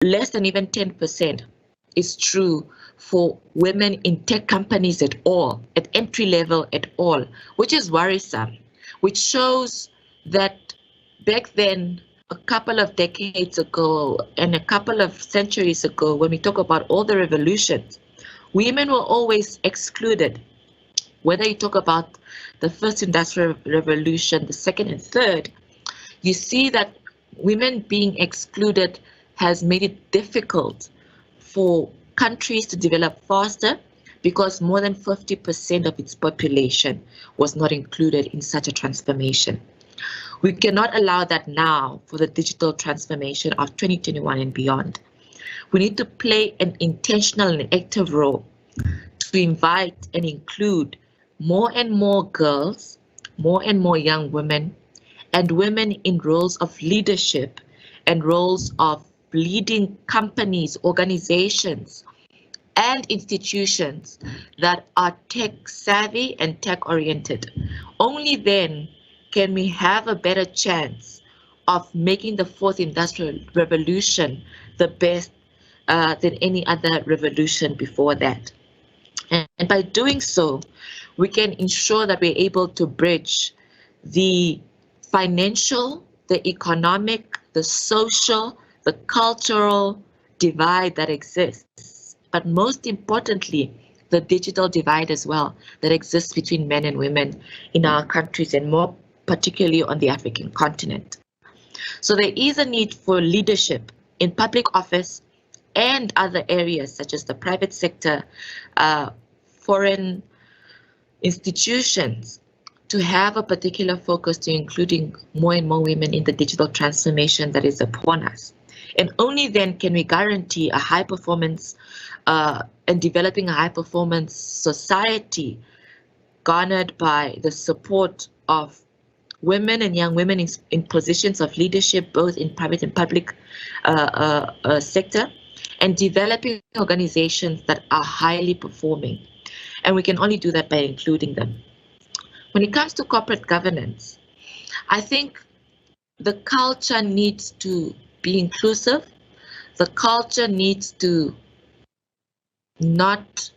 less than even 10% is true for women in tech companies at all, at entry level at all, which is worrisome, which shows that back then, a couple of decades ago and a couple of centuries ago, when we talk about all the revolutions, women were always excluded. Whether you talk about the first industrial revolution, the second and third, you see that women being excluded has made it difficult for countries to develop faster because more than 50% of its population was not included in such a transformation. We cannot allow that now for the digital transformation of 2021 and beyond. We need to play an intentional and active role to invite and include more and more girls, more and more young women, and women in roles of leadership and roles of leading companies, organizations, and institutions that are tech savvy and tech oriented. Only then can we have a better chance of making the fourth industrial revolution the best than any other revolution before that. And by doing so, we can ensure that we're able to bridge the financial, the economic, the social, the cultural divide that exists, but most importantly, the digital divide as well that exists between men and women in our countries and more particularly on the African continent. So there is a need for leadership in public office and other areas such as the private sector, foreign institutions, to have a particular focus to including more and more women in the digital transformation that is upon us. And only then can we guarantee a high performance and developing a high performance society garnered by the support of women and young women in positions of leadership, both in private and public sector, and developing organizations that are highly performing. And we can only do that by including them. When it comes to corporate governance, I think the culture needs to be inclusive. The culture needs to not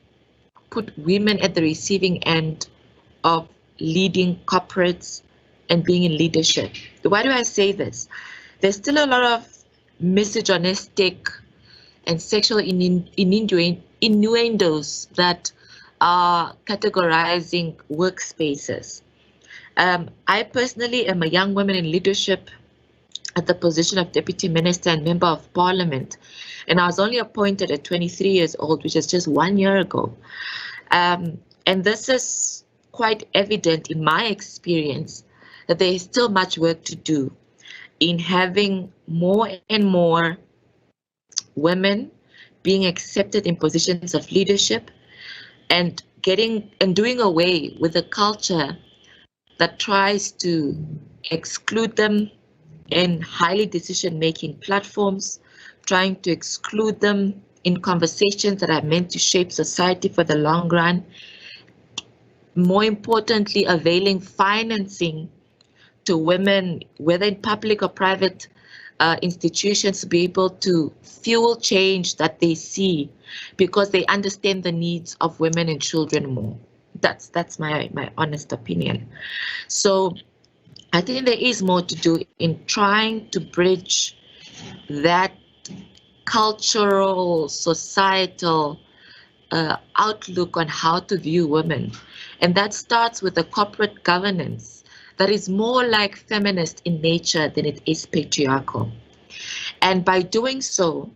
put women at the receiving end of leading corporates and being in leadership. Why do I say this? There's still a lot of misogynistic and sexual innuendos that are categorizing workspaces. I personally am a young woman in leadership at the position of Deputy Minister and Member of Parliament, and I was only appointed at 23 years old, which is just 1 year ago. And this is quite evident in my experience that there is still much work to do in having more and more women being accepted in positions of leadership and doing away with a culture that tries to exclude them in highly decision-making platforms, trying to exclude them in conversations that are meant to shape society for the long run. More importantly, availing financing to women, whether in public or private institutions, to be able to fuel change that they see because they understand the needs of women and children more. That's my honest opinion. So I think there is more to do in trying to bridge that cultural, societal outlook on how to view women. And that starts with a corporate governance that is more like feminist in nature than it is patriarchal. And by doing so,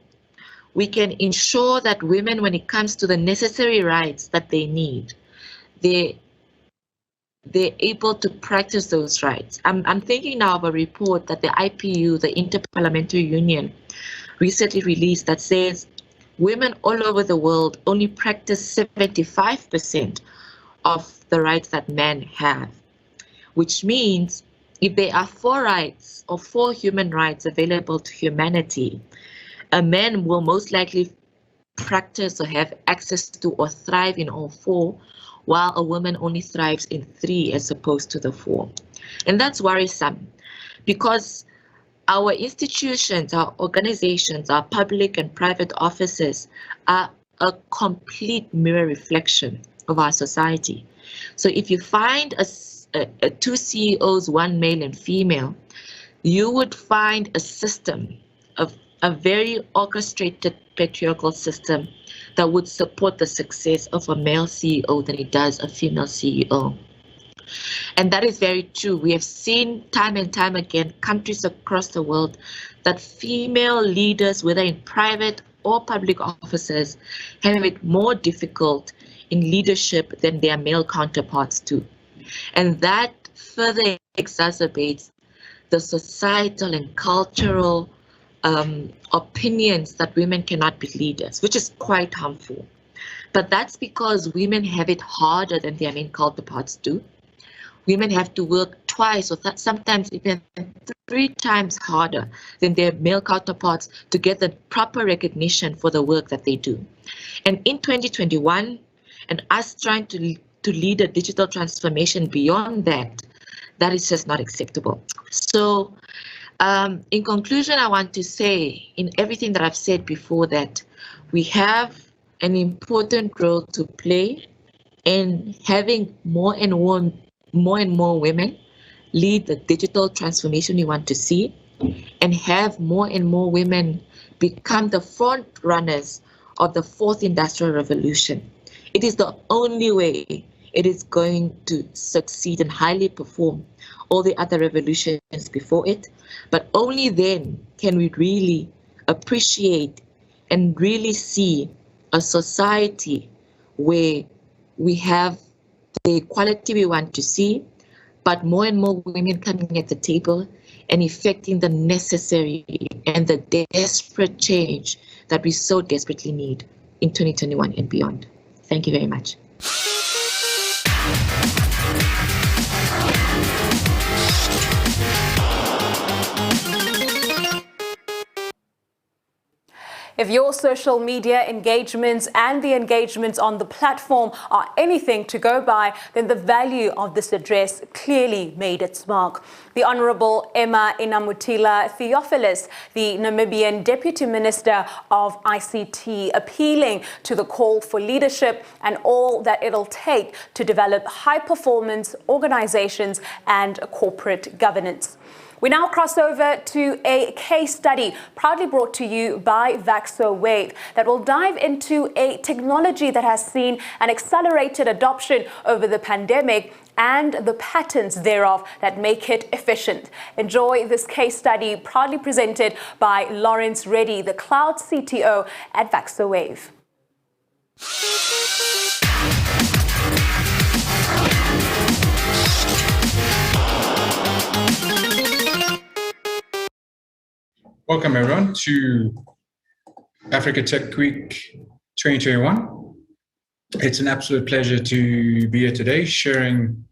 we can ensure that women, when it comes to the necessary rights that they need, they're able to practice those rights. I'm thinking now of a report that the IPU, the Interparliamentary Union, recently released that says women all over the world only practice 75% of the rights that men have, which means if there are 4 rights or 4 human rights available to humanity, a man will most likely practice or have access to or thrive in all 4, while a woman only thrives in 3 as opposed to the 4. And that's worrisome because our institutions, our organizations, our public and private offices are a complete mirror reflection of our society. So if you find two CEOs, one male and female, you would find a system of a very orchestrated patriarchal system that would support the success of a male CEO than it does a female CEO. And that is very true. We have seen time and time again, countries across the world, that female leaders, whether in private or public offices, have it more difficult in leadership than their male counterparts do. And that further exacerbates the societal and cultural opinions that women cannot be leaders, which is quite harmful. But that's because women have it harder than their male counterparts do. Women have to work twice or sometimes even 3 times harder than their male counterparts to get the proper recognition for the work that they do. And in 2021, and us trying to lead a digital transformation beyond that, that is just not acceptable. So in conclusion, I want to say in everything that I've said before that we have an important role to play in having more and more women lead the digital transformation we want to see, and have more and more women become the front runners of the 4th industrial revolution. It is the only way it is going to succeed and highly perform all the other revolutions before it. But only then can we really appreciate and really see a society where we have the equality we want to see, but more and more women coming at the table and effecting the necessary and the desperate change that we so desperately need in 2021 and beyond. Thank you very much. If your social media engagements and the engagements on the platform are anything to go by, then the value of this address clearly made its mark. The Honourable Emma Inamutila Theophilus, the Namibian Deputy Minister of ICT, appealing to the call for leadership and all that it'll take to develop high-performance organizations and corporate governance. We now cross over to a case study proudly brought to you by Vaxowave that will dive into a technology that has seen an accelerated adoption over the pandemic and the patterns thereof that make it efficient. Enjoy this case study proudly presented by Lawrance Reddy, the Cloud CTO at Vaxowave. Welcome everyone to Africa Tech Week 2021. It's an absolute pleasure to be here today sharing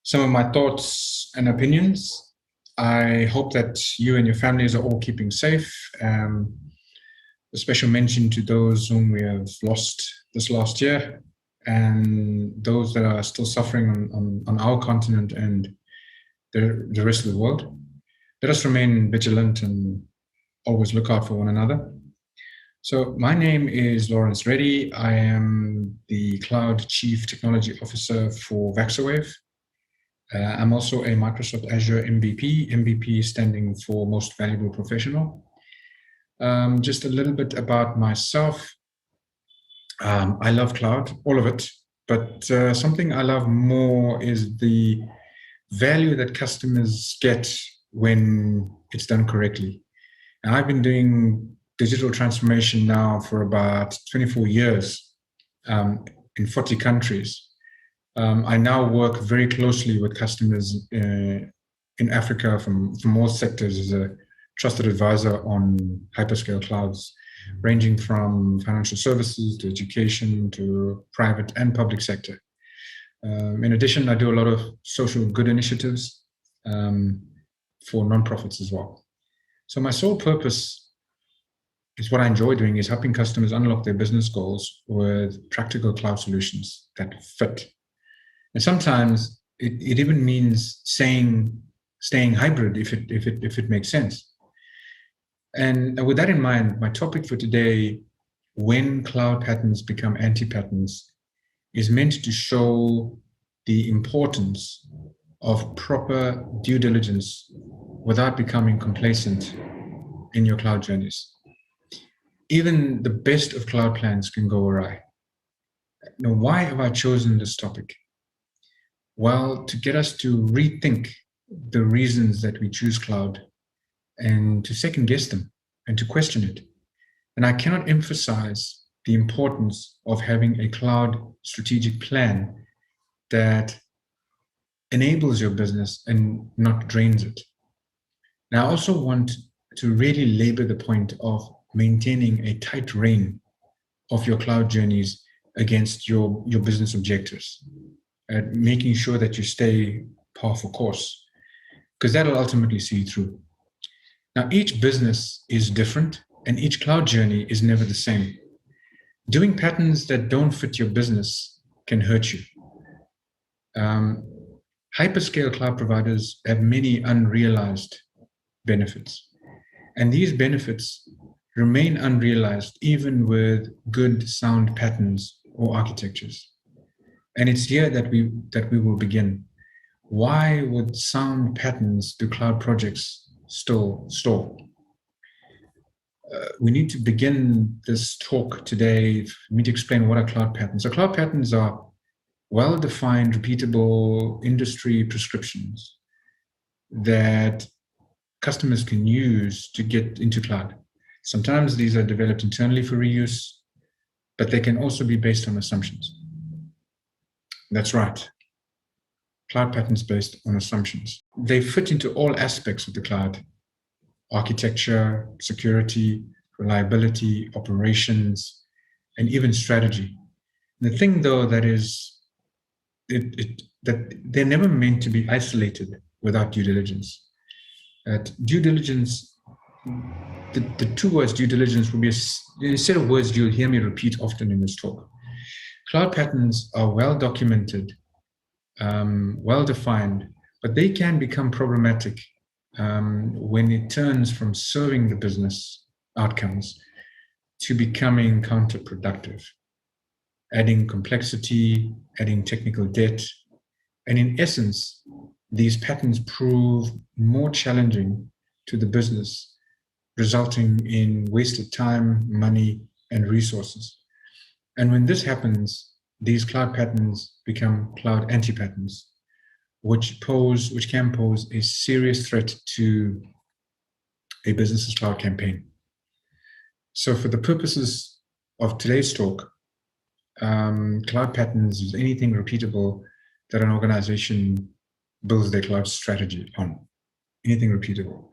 some of my thoughts and opinions. I hope that you and your families are all keeping safe. A special mention to those whom we have lost this last year and those that are still suffering on our continent and the rest of the world. Let us remain vigilant and always look out for one another. So my name is Lawrance Reddy. I am the Cloud Chief Technology Officer for Vaxowave. I'm also a Microsoft Azure MVP, MVP standing for Most Valuable Professional. Just a little bit about myself. I love cloud, all of it, but something I love more is the value that customers get when it's done correctly. And I've been doing digital transformation now for about 24 years in 40 countries. I now work very closely with customers in Africa from all sectors as a trusted advisor on hyperscale clouds, ranging from financial services to education to private and public sector. In addition, I do a lot of social good initiatives for nonprofits as well. So my sole purpose is what I enjoy doing is helping customers unlock their business goals with practical cloud solutions that fit. And sometimes it even means staying hybrid if it makes sense. And with that in mind, my topic for today, when cloud patterns become anti-patterns, is meant to show the importance of proper due diligence without becoming complacent in your cloud journeys. Even the best of cloud plans can go awry. Now, why have I chosen this topic? Well, to get us to rethink the reasons that we choose cloud and to second guess them and to question it. And I cannot emphasize the importance of having a cloud strategic plan that enables your business and not drains it. Now, I also want to really labor the point of maintaining a tight rein of your cloud journeys against your business objectives, making sure that you stay par for course, because that'll ultimately see you through. Now, each business is different and each cloud journey is never the same. Doing patterns that don't fit your business can hurt you. Hyperscale cloud providers have many unrealized benefits, and these benefits remain unrealized even with good sound patterns or architectures. And it's here that we will begin. Why would sound patterns do cloud projects stall? We need to begin this talk today. We need to explain what are cloud patterns. So cloud patterns are well-defined, repeatable industry prescriptions that customers can use to get into cloud. Sometimes these are developed internally for reuse, but they can also be based on assumptions. That's right. Cloud patterns based on assumptions. They fit into all aspects of the cloud: architecture, security, reliability, operations, and even strategy. The thing, though, that is that they're never meant to be isolated without due diligence. Due diligence, the two words due diligence will be a set of words you'll hear me repeat often in this talk. Cloud patterns are well documented, well defined, but they can become problematic when it turns from serving the business outcomes to becoming counterproductive, adding complexity, adding technical debt. And in essence, these patterns prove more challenging to the business, resulting in wasted time, money, and resources. And when this happens, these cloud patterns become cloud anti-patterns, which can pose a serious threat to a business's cloud campaign. So for the purposes of today's talk, cloud patterns is anything repeatable that an organization builds their cloud strategy on. Anything repeatable.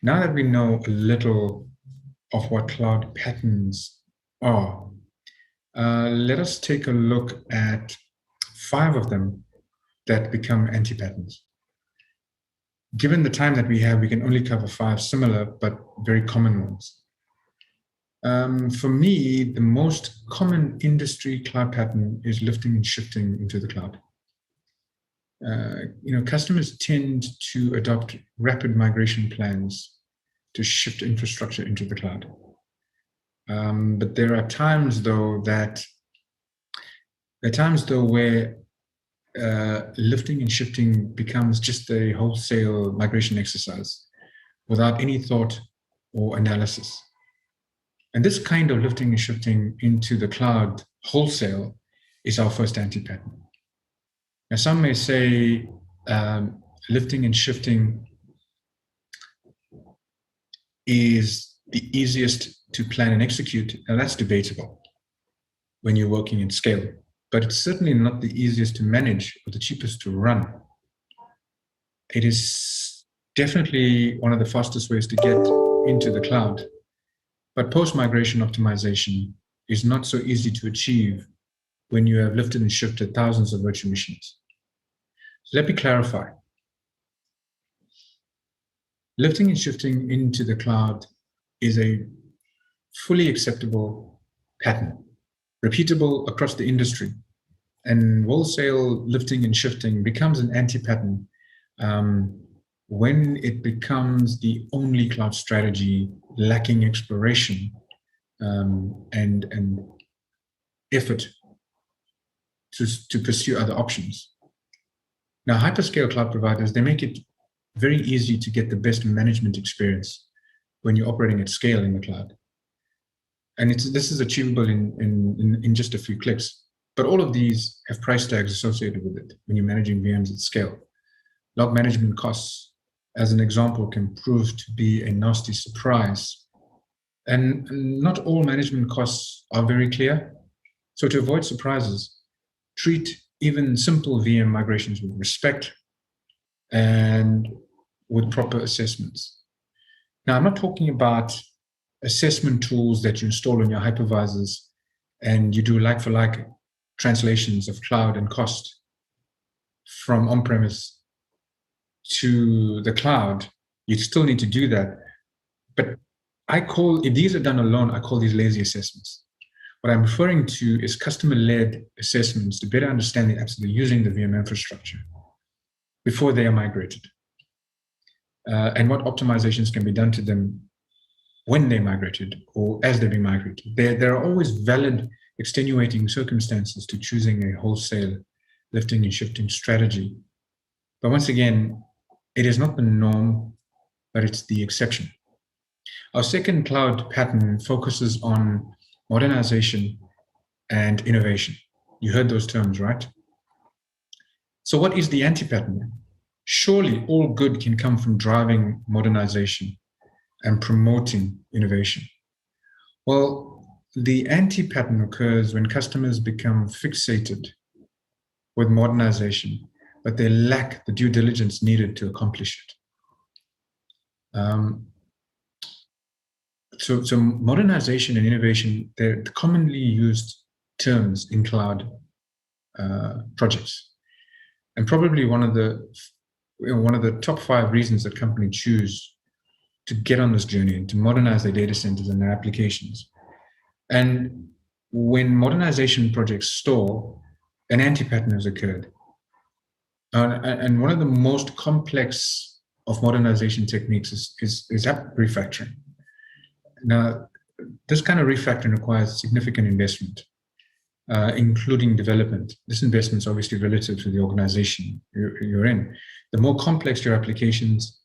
Now that we know a little of what cloud patterns are, let us take a look at 5 of them that become anti-patterns. Given the time that we have, we can only cover 5 similar but very common ones. For me, the most common industry cloud pattern is lifting and shifting into the cloud. Customers tend to adopt rapid migration plans to shift infrastructure into the cloud. But there are times though where lifting and shifting becomes just a wholesale migration exercise without any thought or analysis. And this kind of lifting and shifting into the cloud wholesale is our first anti-pattern. Now, some may say lifting and shifting is the easiest to plan and execute. Now, that's debatable when you're working in scale, but it's certainly not the easiest to manage or the cheapest to run. It is definitely one of the fastest ways to get into the cloud. But post-migration optimization is not so easy to achieve when you have lifted and shifted thousands of virtual machines. So let me clarify. Lifting and shifting into the cloud is a fully acceptable pattern, repeatable across the industry. And wholesale lifting and shifting becomes an anti-pattern when it becomes the only cloud strategy lacking exploration and effort to pursue other options. Now, hyperscale cloud providers, they make it very easy to get the best management experience when you're operating at scale in the cloud. And this is achievable in just a few clicks. But all of these have price tags associated with it when you're managing VMs at scale. Log management costs, as an example, can prove to be a nasty surprise. And not all management costs are very clear. So to avoid surprises, treat even simple VM migrations with respect and with proper assessments. Now, I'm not talking about assessment tools that you install on your hypervisors and you do like-for-like translations of cloud and cost from on-premise to the cloud. You still need to do that. But if these are done alone, I call these lazy assessments. What I'm referring to is customer-led assessments to better understand the apps that are using the VM infrastructure before they are migrated, and what optimizations can be done to them when they're migrated or as they're being migrated. There are always valid extenuating circumstances to choosing a wholesale lifting and shifting strategy. But once again, it is not the norm, but it's the exception. Our second cloud pattern focuses on modernization and innovation. You heard those terms, right? So what is the anti-pattern? Surely all good can come from driving modernization and promoting innovation. Well, the anti-pattern occurs when customers become fixated with modernization, but they lack the due diligence needed to accomplish it. So modernization and innovation, they're commonly used terms in cloud projects. And probably one of the top 5 reasons that companies choose to get on this journey and to modernize their data centers and their applications. And when modernization projects stall, an anti-pattern has occurred. And one of the most complex of modernization techniques is app refactoring. Now, this kind of refactoring requires significant investment, including development. This investment is obviously relative to the organization you're in. The more complex your applications,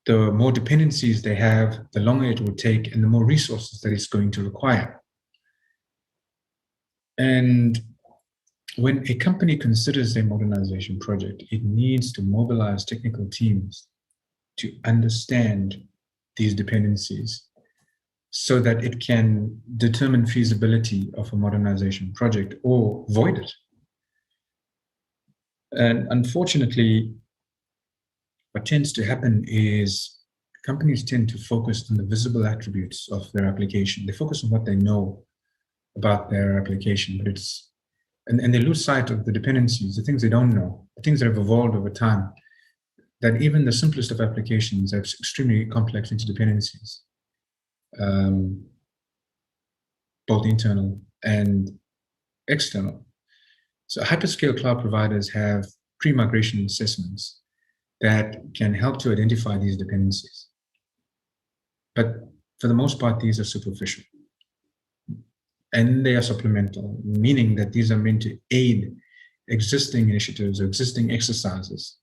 the more dependencies they have, the longer it will take, and the more resources that it's going to require. And when a company considers a modernization project, it needs to mobilize technical teams to understand these dependencies so that it can determine feasibility of a modernization project or void it. And unfortunately, what tends to happen is companies tend to focus on the visible attributes of their application. They focus on what they know about their application, but and they lose sight of the dependencies, the things they don't know, the things that have evolved over time, that even the simplest of applications have extremely complex interdependencies, both internal and external. So hyperscale cloud providers have pre-migration assessments that can help to identify these dependencies. But for the most part, these are superficial. And they are supplemental, meaning that these are meant to aid existing initiatives or existing exercises,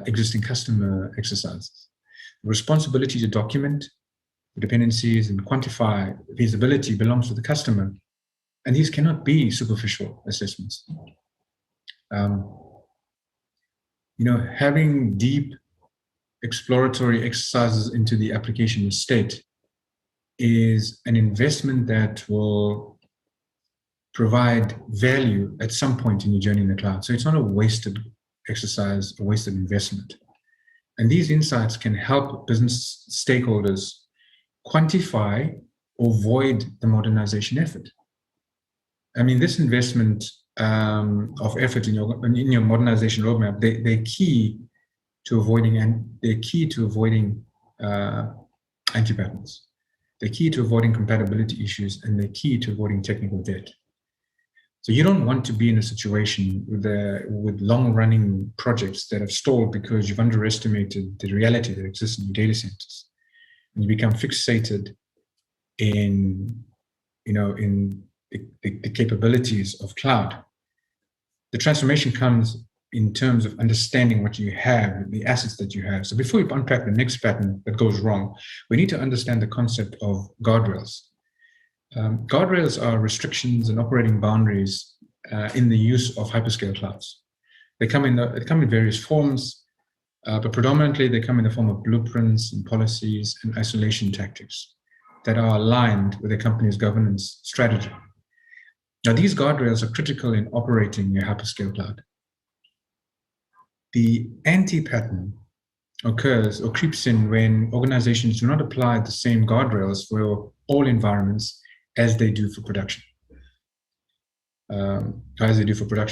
existing customer exercises. The responsibility to document the dependencies and quantify feasibility belongs to the customer. And these cannot be superficial assessments. Having deep exploratory exercises into the application estate is an investment that will provide value at some point in your journey in the cloud. So it's not a wasted exercise, a wasted investment. And these insights can help business stakeholders quantify or void the modernization effort. I mean, this investment of effort in your modernization roadmap, they're key to avoiding anti-patterns. They're key to avoiding compatibility issues, and they're key to avoiding technical debt. So you don't want to be in a situation with long-running projects that have stalled because you've underestimated the reality that exists in your data centers, and you become fixated in the capabilities of cloud. The transformation comes in terms of understanding what you have, the assets that you have. So before we unpack the next pattern that goes wrong, we need to understand the concept of guardrails. Guardrails are restrictions and operating boundaries in the use of hyperscale clouds. They come in various forms, but predominantly they come in the form of blueprints and policies and isolation tactics that are aligned with a company's governance strategy. Now, these guardrails are critical in operating your hyperscale cloud. The anti-pattern occurs or creeps in when organizations do not apply the same guardrails for all environments as they do for production,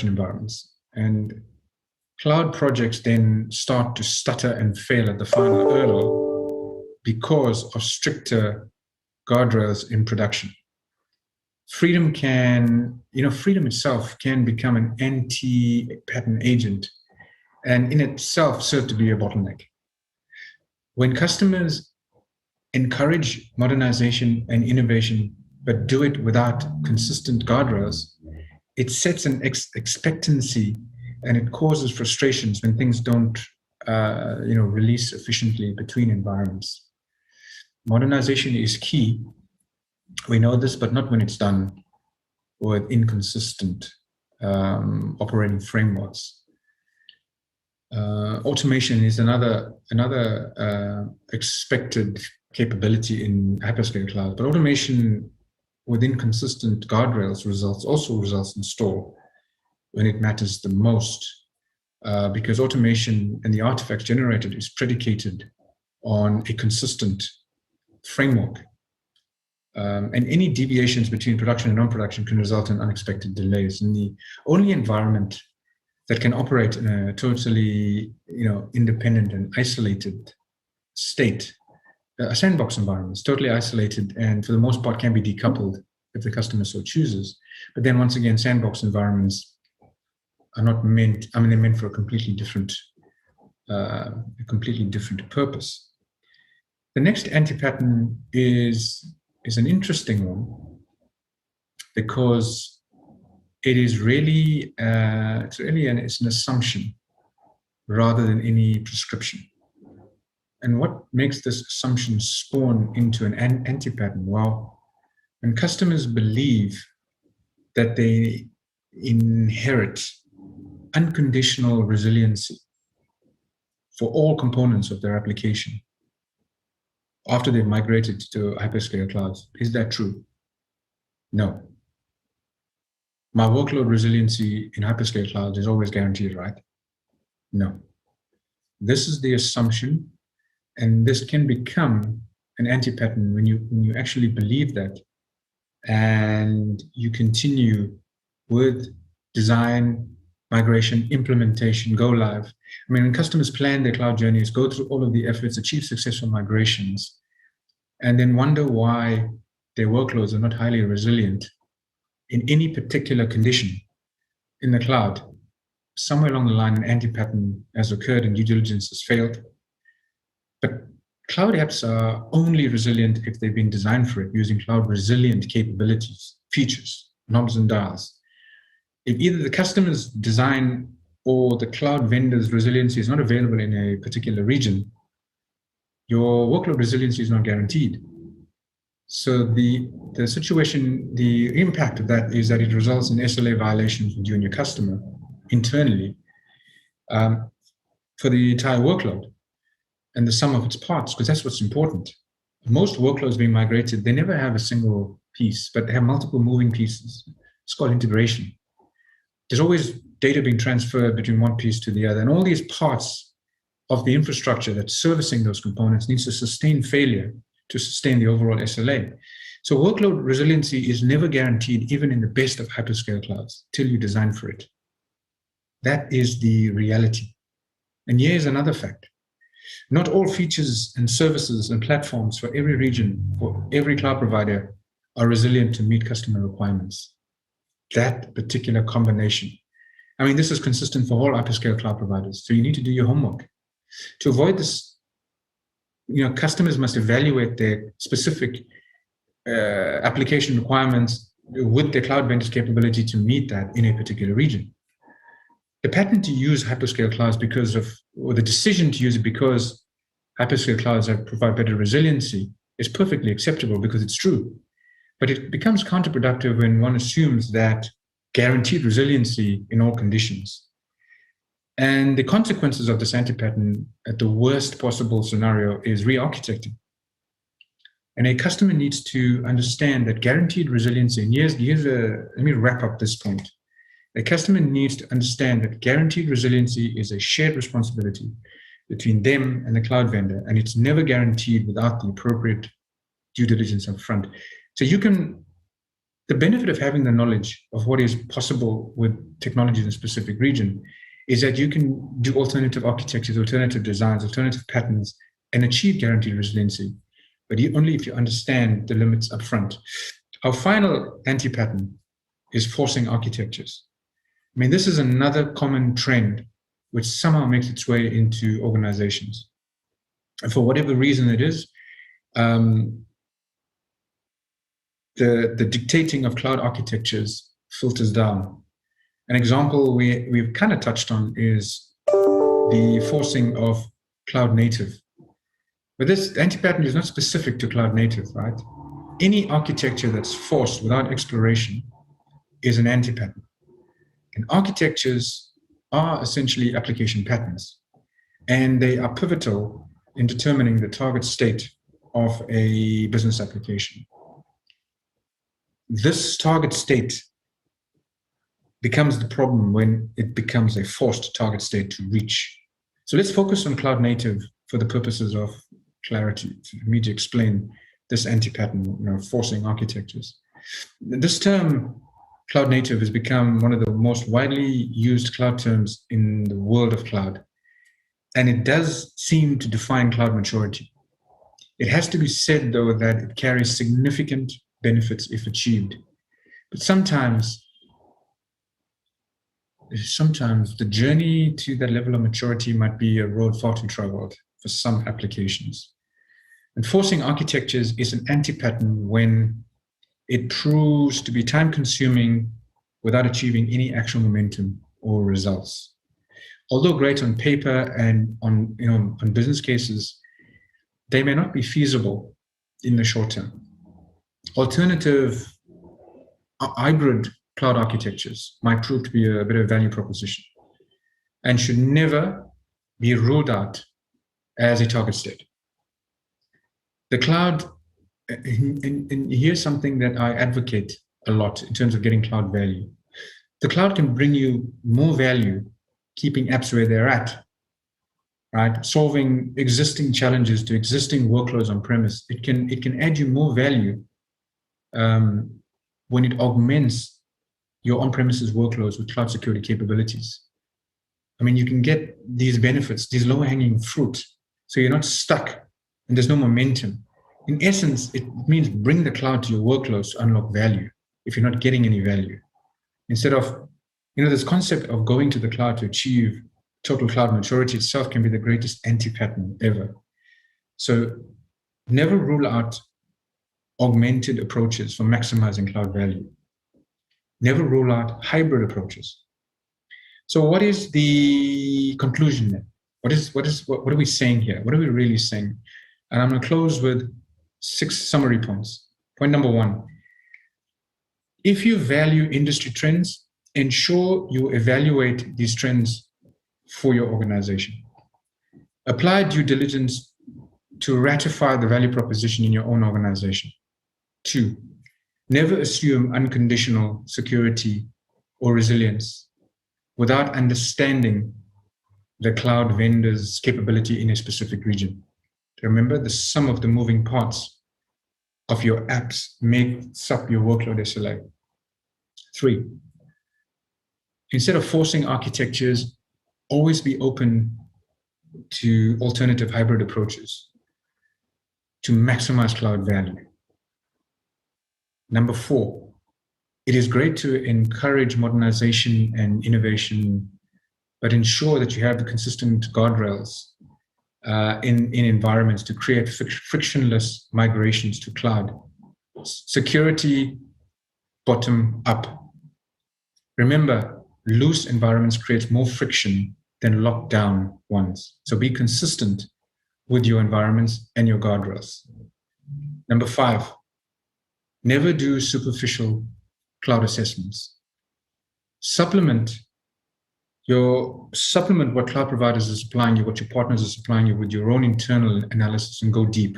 environments. And cloud projects then start to stutter and fail at the final hurdle because of stricter guardrails in production. Freedom itself can become an anti-pattern agent and in itself serve to be a bottleneck. When customers encourage modernization and innovation, but do it without consistent guardrails, it sets an expectancy and it causes frustrations when things don't release efficiently between environments. Modernization is key. We know this, but not when it's done with inconsistent operating frameworks. Automation is another expected capability in hyperscale cloud, but automation with inconsistent guardrails results in stall when it matters the most, because automation and the artifacts generated is predicated on a consistent framework. And any deviations between production and non-production can result in unexpected delays. And the only environment that can operate in a totally, independent and isolated state, a sandbox environment is totally isolated and for the most part can be decoupled if the customer so chooses. But then once again, sandbox environments are not meant, they're meant for a completely different purpose. The next anti-pattern is an interesting one because it is really, it's an assumption rather than any prescription. And what makes this assumption spawn into an anti-pattern? Well, when customers believe that they inherit unconditional resiliency for all components of their application after they've migrated to hyperscale clouds, is that true? No. My workload resiliency in hyperscale clouds is always guaranteed, right? No. This is the assumption, and this can become an anti-pattern when you actually believe that and you continue with design, migration, implementation, go live. When customers plan their cloud journeys, go through all of the efforts, achieve successful migrations, and then wonder why their workloads are not highly resilient in any particular condition in the cloud, somewhere along the line, an anti-pattern has occurred and due diligence has failed. But cloud apps are only resilient if they've been designed for it using cloud resilient capabilities, features, knobs and dials. If either the customer's design or the cloud vendor's resiliency is not available in a particular region, your workload resiliency is not guaranteed. So the situation, the impact of that is that it results in SLA violations with you and your customer internally for the entire workload and the sum of its parts, because that's what's important. Most workloads being migrated, they never have a single piece, but they have multiple moving pieces. It's called integration. There's always data being transferred between one piece to the other, and all these parts of the infrastructure that's servicing those components needs to sustain failure to sustain the overall SLA. So workload resiliency is never guaranteed, even in the best of hyperscale clouds, till you design for it. That is the reality. And here's another fact. Not all features and services and platforms for every region, for every cloud provider, are resilient to meet customer requirements. that particular combination. I mean, this is consistent for all hyperscale cloud providers. So you need to do your homework. To avoid this, customers must evaluate their specific application requirements with their cloud vendor's capability to meet that in a particular region. The pattern to use hyperscale clouds or the decision to use it because hyperscale clouds provide better resiliency is perfectly acceptable because it's true. But it becomes counterproductive when one assumes that guaranteed resiliency in all conditions. And the consequences of this anti-pattern at the worst possible scenario is re-architecting. And a customer needs to understand that guaranteed resiliency, and let me wrap up this point. A customer needs to understand that guaranteed resiliency is a shared responsibility between them and the cloud vendor, and it's never guaranteed without the appropriate due diligence up front. So the benefit of having the knowledge of what is possible with technology in a specific region is that you can do alternative architectures, alternative designs, alternative patterns, and achieve guaranteed resiliency, but only if you understand the limits up front. Our final anti-pattern is forcing architectures. I mean, this is another common trend which somehow makes its way into organizations. And for whatever reason it is, the dictating of cloud architectures filters down. An example we've kind of touched on is the forcing of cloud native. But this anti-pattern is not specific to cloud native, right? Any architecture that's forced without exploration is an anti-pattern. And architectures are essentially application patterns, and they are pivotal in determining the target state of a business application. This target state becomes the problem when it becomes a forced target state to reach. So let's focus on cloud native for the purposes of clarity, for me to explain this anti-pattern, forcing architectures. This term, cloud native, has become one of the most widely used cloud terms in the world of cloud. And it does seem to define cloud maturity. It has to be said, though, that it carries significant benefits if achieved. But sometimes the journey to that level of maturity might be a road far too traveled for some applications. And forcing architectures is an anti-pattern when it proves to be time-consuming without achieving any actual momentum or results. Although great on paper and on business cases, they may not be feasible in the short term. Alternative hybrid cloud architectures might prove to be a bit of a value proposition and should never be ruled out as a target state. The cloud, and here's something that I advocate a lot in terms of getting cloud value. The cloud can bring you more value keeping apps where they're at, right? Solving existing challenges to existing workloads on premise. It can add you more value when it augments your on-premises workloads with cloud security capabilities. I mean, you can get these benefits, these low-hanging fruit, so you're not stuck and there's no momentum. In essence, it means bring the cloud to your workloads to unlock value if you're not getting any value. Instead of, this concept of going to the cloud to achieve total cloud maturity itself can be the greatest anti-pattern ever. So never rule out augmented approaches for maximizing cloud value. Never rule out hybrid approaches. So what is the conclusion then? What are we saying here? What are we really saying? And I'm going to close with 6 summary points. Point number 1, if you value industry trends, ensure you evaluate these trends for your organization. Apply due diligence to ratify the value proposition in your own organization. 2, never assume unconditional security or resilience without understanding the cloud vendor's capability in a specific region. Remember, the sum of the moving parts of your apps makes up your workload SLA. 3, instead of forcing architectures, always be open to alternative hybrid approaches to maximize cloud value. Number 4, it is great to encourage modernization and innovation, but ensure that you have the consistent guardrails in environments to create frictionless migrations to cloud. Security, bottom up. Remember, loose environments create more friction than locked down ones. So be consistent with your environments and your guardrails. Number 5, never do superficial cloud assessments. Supplement what cloud providers are supplying you, what your partners are supplying you with your own internal analysis, and go deep,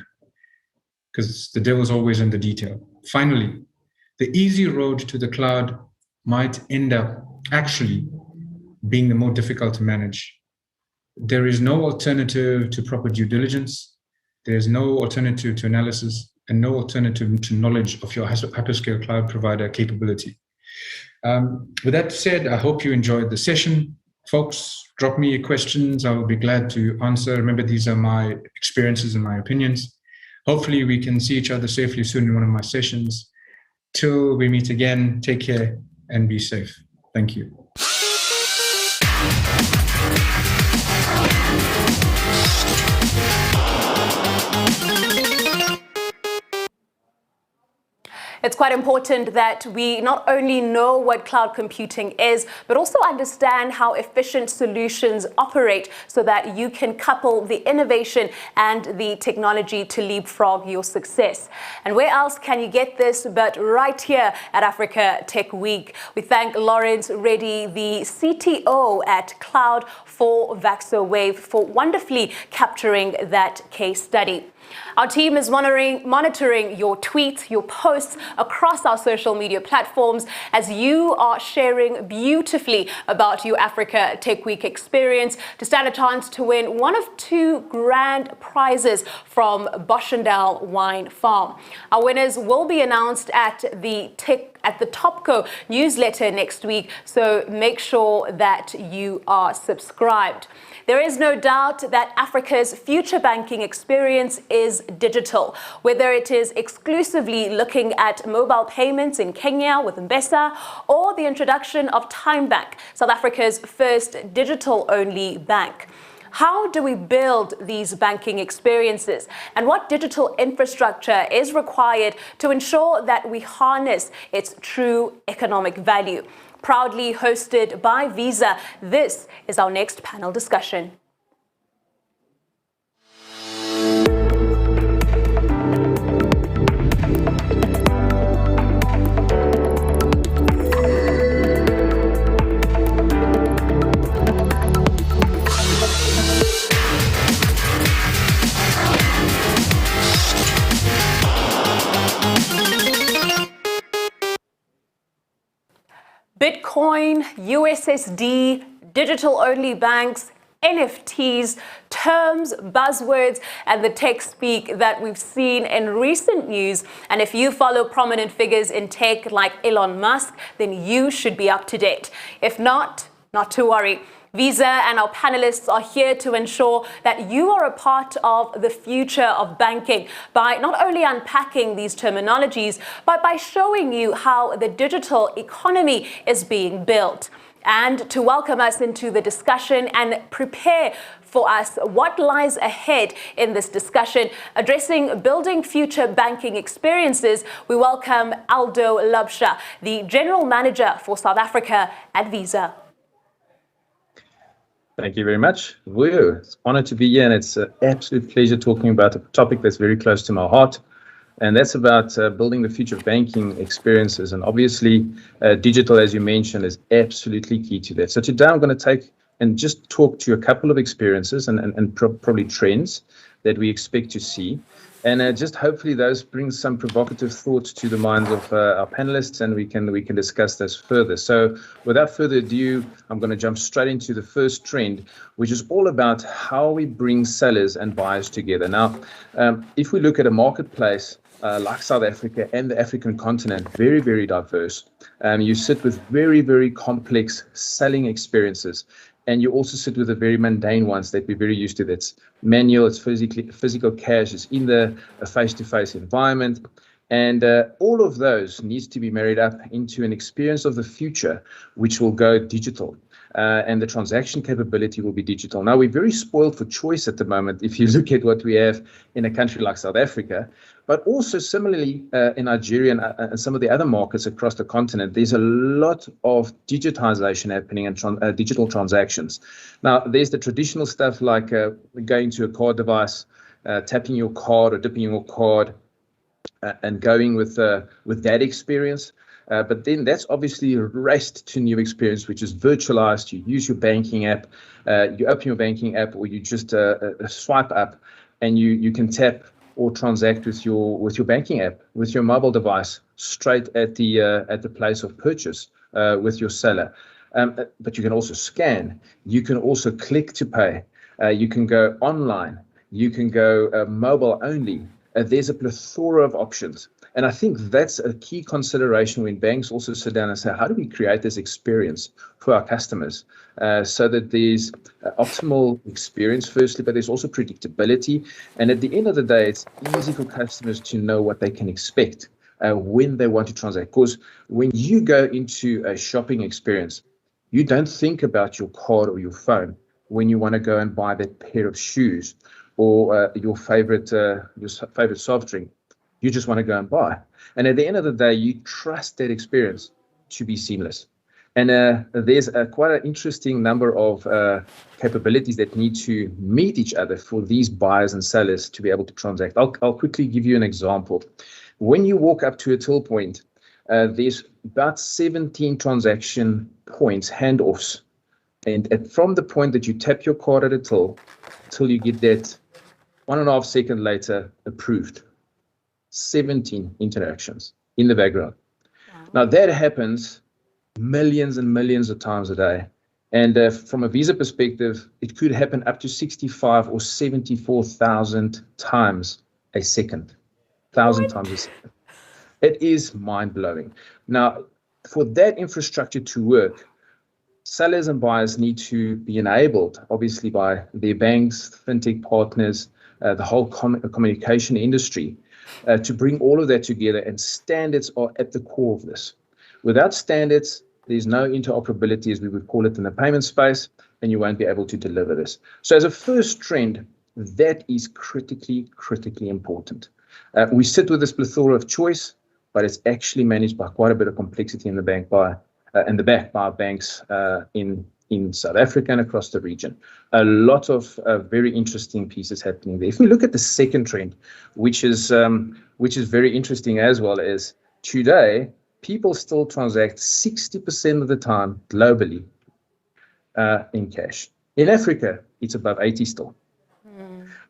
because the devil's always in the detail. Finally, the easy road to the cloud might end up actually being the more difficult to manage. There is no alternative to proper due diligence. There's no alternative to analysis, and no alternative to knowledge of your hyperscale cloud provider capability. With that said, I hope you enjoyed the session. Folks, drop me your questions. I will be glad to answer. Remember, these are my experiences and my opinions. Hopefully, we can see each other safely soon in one of my sessions. Till we meet again, take care and be safe. Thank you. It's quite important that we not only know what cloud computing is, but also understand how efficient solutions operate so that you can couple the innovation and the technology to leapfrog your success. And where else can you get this but right here at Africa Tech Week? We thank Lawrance, Reddy, the CTO at Cloud for Vaxowave, for wonderfully capturing that case study. Our team is monitoring your tweets, your posts across our social media platforms as you are sharing beautifully about your Africa Tech Week experience to stand a chance to win one of 2 grand prizes from Boschendal Wine Farm. Our winners will be announced at the Topco newsletter next week, so make sure that you are subscribed. There is no doubt that Africa's future banking experience is digital, whether it is exclusively looking at mobile payments in Kenya with M-Pesa or the introduction of TymeBank, South Africa's first digital-only bank. How do we build these banking experiences, and what digital infrastructure is required to ensure that we harness its true economic value? Proudly hosted by Visa, this is our next panel discussion. Bitcoin, USSD, digital-only banks, NFTs, terms, buzzwords, and the tech speak that we've seen in recent news. And if you follow prominent figures in tech like Elon Musk, then you should be up to date. If not to worry. Visa and our panelists are here to ensure that you are a part of the future of banking by not only unpacking these terminologies, but by showing you how the digital economy is being built. And to welcome us into the discussion and prepare for us what lies ahead in this discussion, addressing building future banking experiences, we welcome Aldo Laubscher, the General Manager for South Africa at Visa. Thank you very much. It's an honor to be here, and it's an absolute pleasure talking about a topic that's very close to my heart, and that's about building the future of banking experiences. And obviously, digital, as you mentioned, is absolutely key to that. So today I'm going to take and just talk to you a couple of experiences and probably trends that we expect to see. And just hopefully those bring some provocative thoughts to the minds of our panelists, and we can discuss this further. So without further ado, I'm going to jump straight into the first trend, which is all about how we bring sellers and buyers together. Now, if we look at a marketplace like South Africa and the African continent, very, very diverse, you sit with very, very complex selling experiences. And you also sit with the very mundane ones that we're very used to. That's manual, it's physical cash, it's in the face-to-face environment. And all of those needs to be married up into an experience of the future, which will go digital. And the transaction capability will be digital. Now, we're very spoiled for choice at the moment, if you look at what we have in a country like South Africa, but also similarly in Nigeria and some of the other markets across the continent, there's a lot of digitization happening and digital transactions. Now, there's the traditional stuff like going to a card device, tapping your card or dipping your card, and going with that experience. But then that's obviously raced to new experience, which is virtualized. You use your banking app, you open your banking app, or you just swipe up, and you can tap or transact with your banking app, with your mobile device, straight at the place of purchase with your seller. But you can also scan. You can also click to pay. You can go online. You can go mobile only. There's a plethora of options. And I think that's a key consideration when banks also sit down and say, how do we create this experience for our customers so that there's optimal experience firstly, but there's also predictability. And at the end of the day, it's easy for customers to know what they can expect when they want to transact. Because when you go into a shopping experience, you don't think about your card or your phone when you want to go and buy that pair of shoes or your favorite soft drink. You just want to go and buy. And at the end of the day, you trust that experience to be seamless. And there's quite an interesting number of capabilities that need to meet each other for these buyers and sellers to be able to transact. I'll quickly give you an example. When you walk up to a till point, there's about 17 transaction points, handoffs. And from the point that you tap your card at a till you get that 1.5 seconds later approved. 17 interactions in the background. Wow. Now that happens millions and millions of times a day. And from a Visa perspective, it could happen up to 65 or 74,000 times a second. 1,000 times a second. It is mind-blowing. Now, for that infrastructure to work, sellers and buyers need to be enabled, obviously, by their banks, fintech partners, the whole communication industry, to bring all of that together, and standards are at the core of this. Without standards, there's no interoperability, as we would call it in the payment space, and you won't be able to deliver this. So as a first trend, that is critically important. We sit with this plethora of choice, but it's actually managed by quite a bit of complexity in the back by banks in South Africa and across the region. A lot of very interesting pieces happening there. If we look at the second trend, which is very interesting as well, is today people still transact 60% of the time globally in cash. In Africa, it's above 80 still,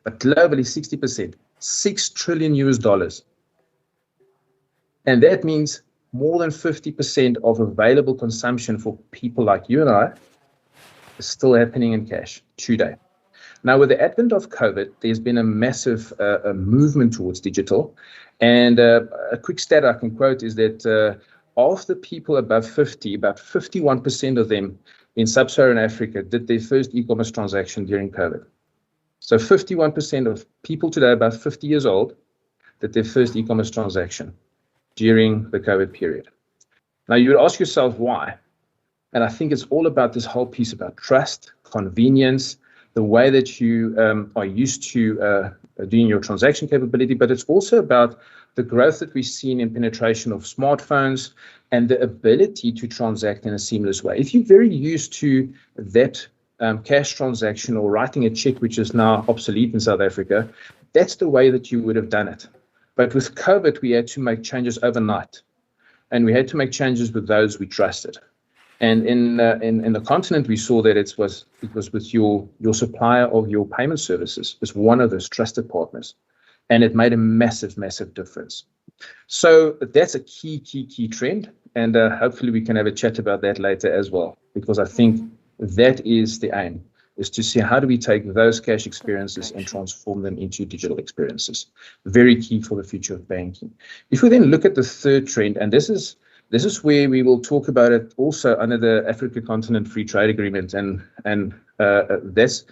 but globally 60%, $6 trillion. And that means more than 50% of available consumption for people like you and I is still happening in cash today. Now, with the advent of COVID, there's been a massive movement towards digital. And a quick stat I can quote is that of the people above 50, about 51% of them in sub-Saharan Africa did their first e-commerce transaction during COVID. So 51% of people today about 50 years old did their first e-commerce transaction during the COVID period. Now, you would ask yourself why. And I think it's all about this whole piece about trust, convenience, the way that you are used to doing your transaction capability, but it's also about the growth that we've seen in penetration of smartphones and the ability to transact in a seamless way. If you're very used to that cash transaction or writing a check, which is now obsolete in South Africa, that's the way that you would have done it. But with COVID, we had to make changes overnight, and we had to make changes with those we trusted. And in the continent, we saw that it was with your supplier of your payment services was one of those trusted partners, and it made a massive difference. So that's a key trend, and hopefully we can have a chat about that later as well, because I think that is the aim, is to see how do we take those cash experiences and transform them into digital experiences. Very key for the future of banking. If we then look at the third trend, and this is where we will talk about it also under the Africa Continent Free Trade Agreement, and that's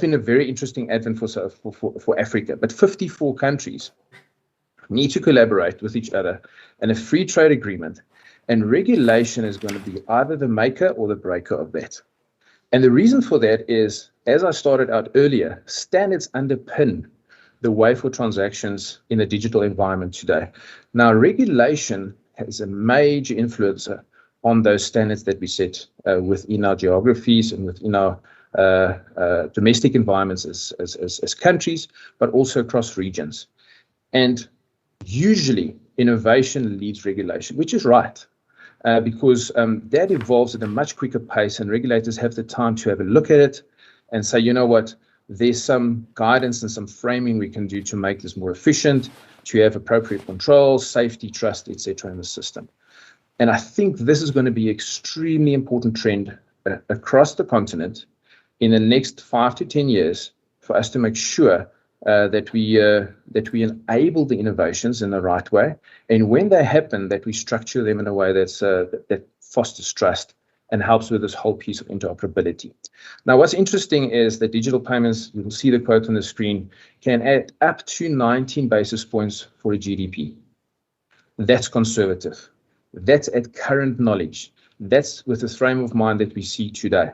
been a very interesting advent for Africa. But 54 countries need to collaborate with each other, and a free trade agreement. And regulation is going to be either the maker or the breaker of that. And the reason for that is, as I started out earlier, standards underpin the way for transactions in a digital environment today. Now, regulation has a major influence on those standards that we set within our geographies and within our domestic environments as countries, but also across regions. And usually innovation leads regulation, which is right, because that evolves at a much quicker pace, and regulators have the time to have a look at it and say, you know what, there's some guidance and some framing we can do to make this more efficient, to have appropriate controls, safety, trust, etc. in the system. And I think this is going to be an extremely important trend across the continent in the next 5 to 10 years for us to make sure that we enable the innovations in the right way, and when they happen, that we structure them in a way that fosters trust and helps with this whole piece of interoperability. Now, what's interesting is that digital payments, you will see the quote on the screen, can add up to 19 basis points for a GDP. That's conservative. That's at current knowledge. That's with the frame of mind that we see today.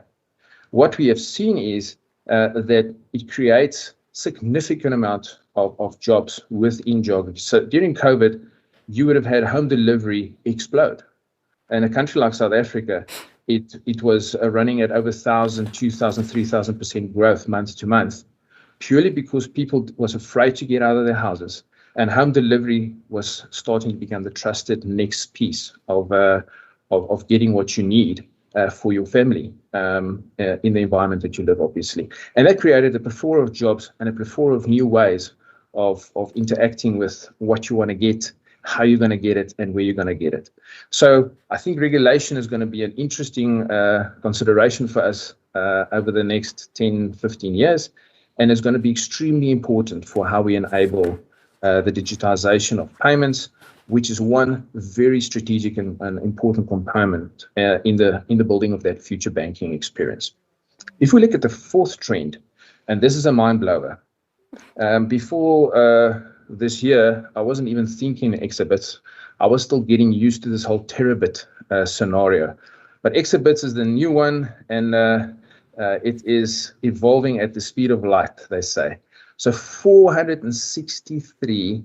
What we have seen is that it creates significant amount of jobs within geography. So during COVID, you would have had home delivery explode. In a country like South Africa, it was running at over 1,000, 2,000, 3,000% growth month to month, purely because people was afraid to get out of their houses. And home delivery was starting to become the trusted next piece of getting what you need for your family in the environment that you live, obviously. And that created a plethora of jobs and a plethora of new ways of interacting with what you want to get, how you're going to get it, and where you're going to get it. So I think regulation is going to be an interesting consideration for us over the next 10, 15 years. And it's going to be extremely important for how we enable the digitization of payments, which is one very strategic and important component in the building of that future banking experience. If we look at the fourth trend, and this is a mind blower, before this year, I wasn't even thinking exhibits. I was still getting used to this whole terabit scenario. But exhibits is the new one, and it is evolving at the speed of light, they say. So 463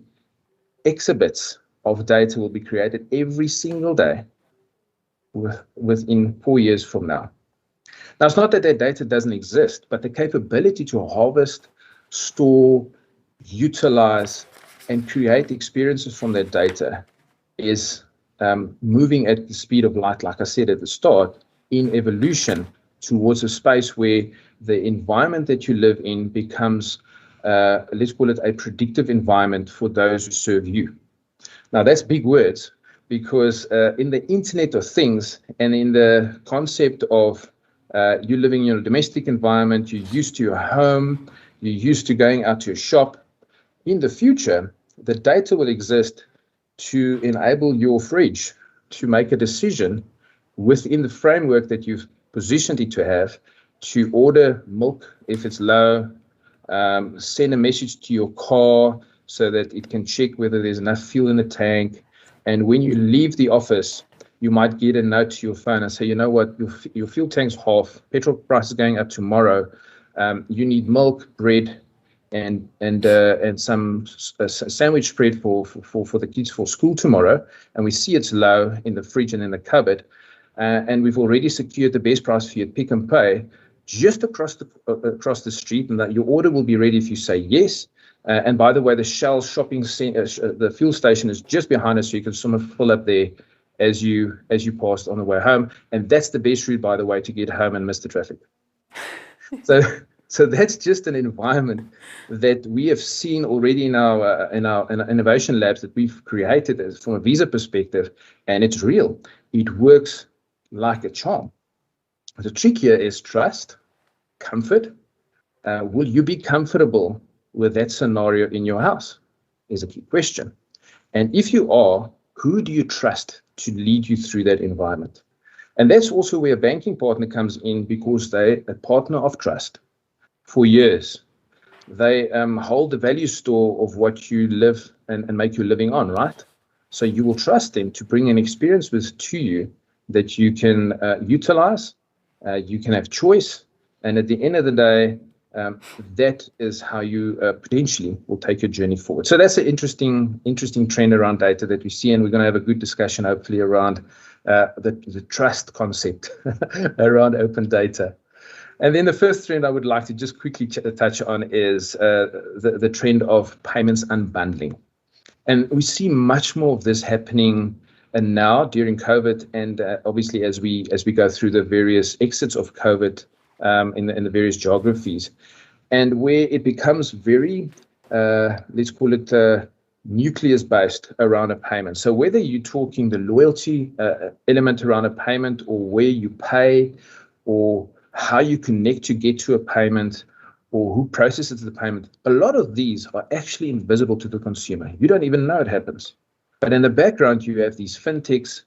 exhibits of data will be created every single day within 4 years from now. Now, it's not that that data doesn't exist, but the capability to harvest, store, utilize, and create experiences from that data is moving at the speed of light, like I said at the start, in evolution towards a space where the environment that you live in becomes, let's call it a predictive environment for those who serve you. Now, that's big words, because in the Internet of Things and in the concept of you living in your domestic environment, you're used to your home, you're used to going out to a shop. In the future, the data will exist to enable your fridge to make a decision within the framework that you've positioned it to have, to order milk if it's low, send a message to your car so that it can check whether there's enough fuel in the tank. And when you leave the office, you might get a note to your phone and say, you know what, your fuel tank's half, petrol price is going up tomorrow. You need milk, bread, and some sandwich bread for the kids for school tomorrow. And we see it's low in the fridge and in the cupboard. And we've already secured the best price for you at Pick and Pay just across the street, and that your order will be ready if you say yes. And by the way, the Shell shopping center, the fuel station is just behind us, so you can sort of fill up there as you pass on the way home. And that's the best route, by the way, to get home and miss the traffic. So that's just an environment that we have seen already in our innovation labs that we've created from a Visa perspective, and it's real. It works like a charm. The trick here is trust, comfort. Will you be comfortable with that scenario in your house? Is a key question. And if you are, who do you trust to lead you through that environment? And that's also where a banking partner comes in, because they're a partner of trust for years. they hold the value store of what you live and make your living on, right? So you will trust them to bring an experience to you that you can utilize, you can have choice, and at the end of the day, that is how you potentially will take your journey forward. So that's an interesting trend around data that we see, and we're going to have a good discussion hopefully around the trust concept around open data. And then the first trend I would like to just quickly touch on is the trend of payments unbundling. And we see much more of this happening now during COVID, and obviously as we go through the various exits of COVID in the various geographies, and where it becomes very, let's call it nucleus based around a payment. So whether you're talking the loyalty element around a payment, or where you pay, or how you connect to get to a payment, or who processes the payment, a lot of these are actually invisible to the consumer. You don't even know it happens. But in the background, you have these fintechs,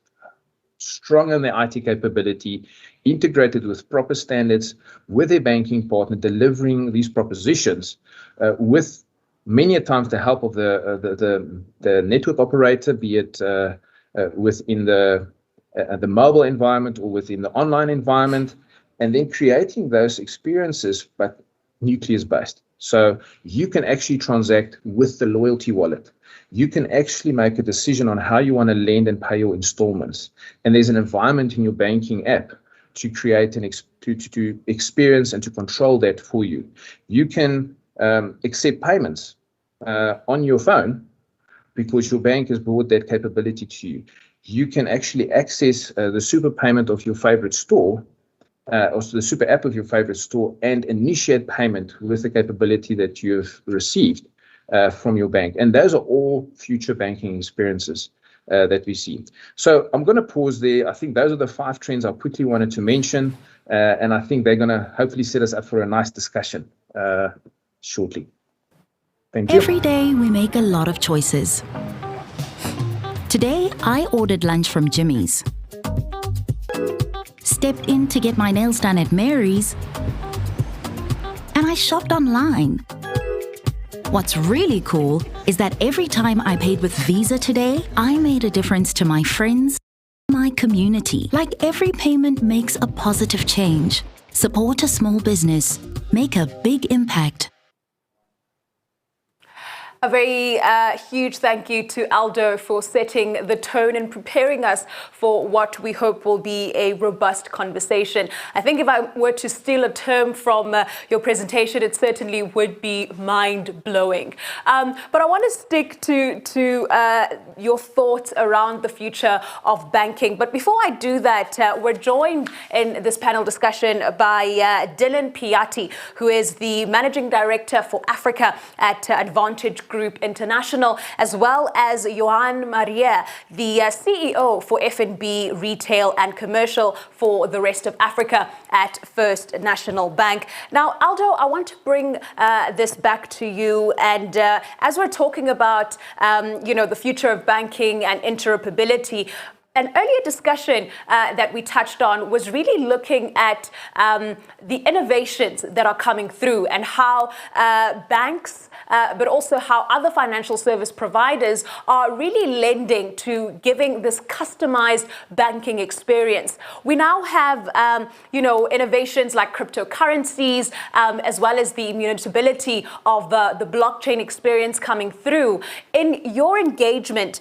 strong in their IT capability, integrated with proper standards, with their banking partner, delivering these propositions with many a times the help of the network operator, be it within the mobile environment or within the online environment, and then creating those experiences, but nucleus based. So you can actually transact with the loyalty wallet. You can actually make a decision on how you want to lend and pay your installments. And there's an environment in your banking app to create to experience and to control that for you. You can accept payments on your phone because your bank has brought that capability to you. You can actually access the super payment of your favorite store, or the super app of your favorite store, and initiate payment with the capability that you've received from your bank. And those are all future banking experiences that we see. So I'm going to pause there. I think those are the 5 trends I quickly wanted to mention, and I think they're going to hopefully set us up for a nice discussion shortly. Thank you. Every day we make a lot of choices. Today I ordered lunch from Jimmy's, stepped in to get my nails done at Maree's, and I shopped online. What's really cool is that every time I paid with Visa today, I made a difference to my friends, my community. Like every payment makes a positive change. Support a small business. Make a big impact. A very huge thank you to Aldo for setting the tone and preparing us for what we hope will be a robust conversation. I think if I were to steal a term from your presentation, it certainly would be mind-blowing. But I want to stick to your thoughts around the future of banking. But before I do that, we're joined in this panel discussion by Dylan Piatti, who is the Managing Director for Africa at Advantage Group International, as well as Johan Maree, the CEO for F&B, Retail and Commercial for the rest of Africa at First National Bank. Now, Aldo, I want to bring this back to you. And as we're talking about, the future of banking and interoperability, an earlier discussion that we touched on was really looking at the innovations that are coming through and how banks, but also how other financial service providers are really lending to giving this customized banking experience. We now have, innovations like cryptocurrencies, as well as the immutability of the blockchain experience coming through. In your engagement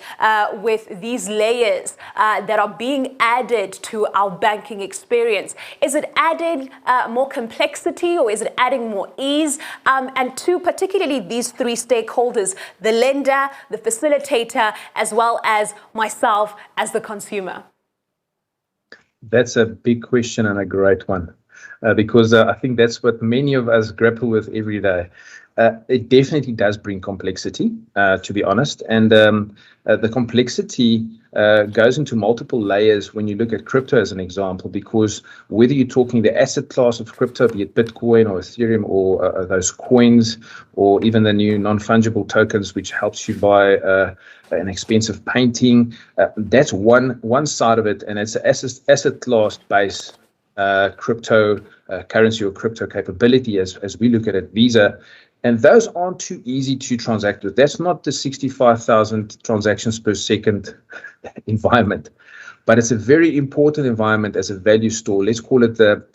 with these layers that are being added to our banking experience, is it adding more complexity, or is it adding more ease? And to particularly these 3 stakeholders, the lender, the facilitator, as well as myself as the consumer? That's a big question and a great one, because I think that's what many of us grapple with every day. It definitely does bring complexity, to be honest. And the complexity goes into multiple layers when you look at crypto as an example, because whether you're talking the asset class of crypto, be it Bitcoin or Ethereum or those coins, or even the new non-fungible tokens, which helps you buy an expensive painting, that's one side of it, and it's an asset class based crypto currency or crypto capability as we look at it, Visa. And those aren't too easy to transact with. That's not the 65,000 transactions per second environment, but it's a very important environment as a value store. Let's call it the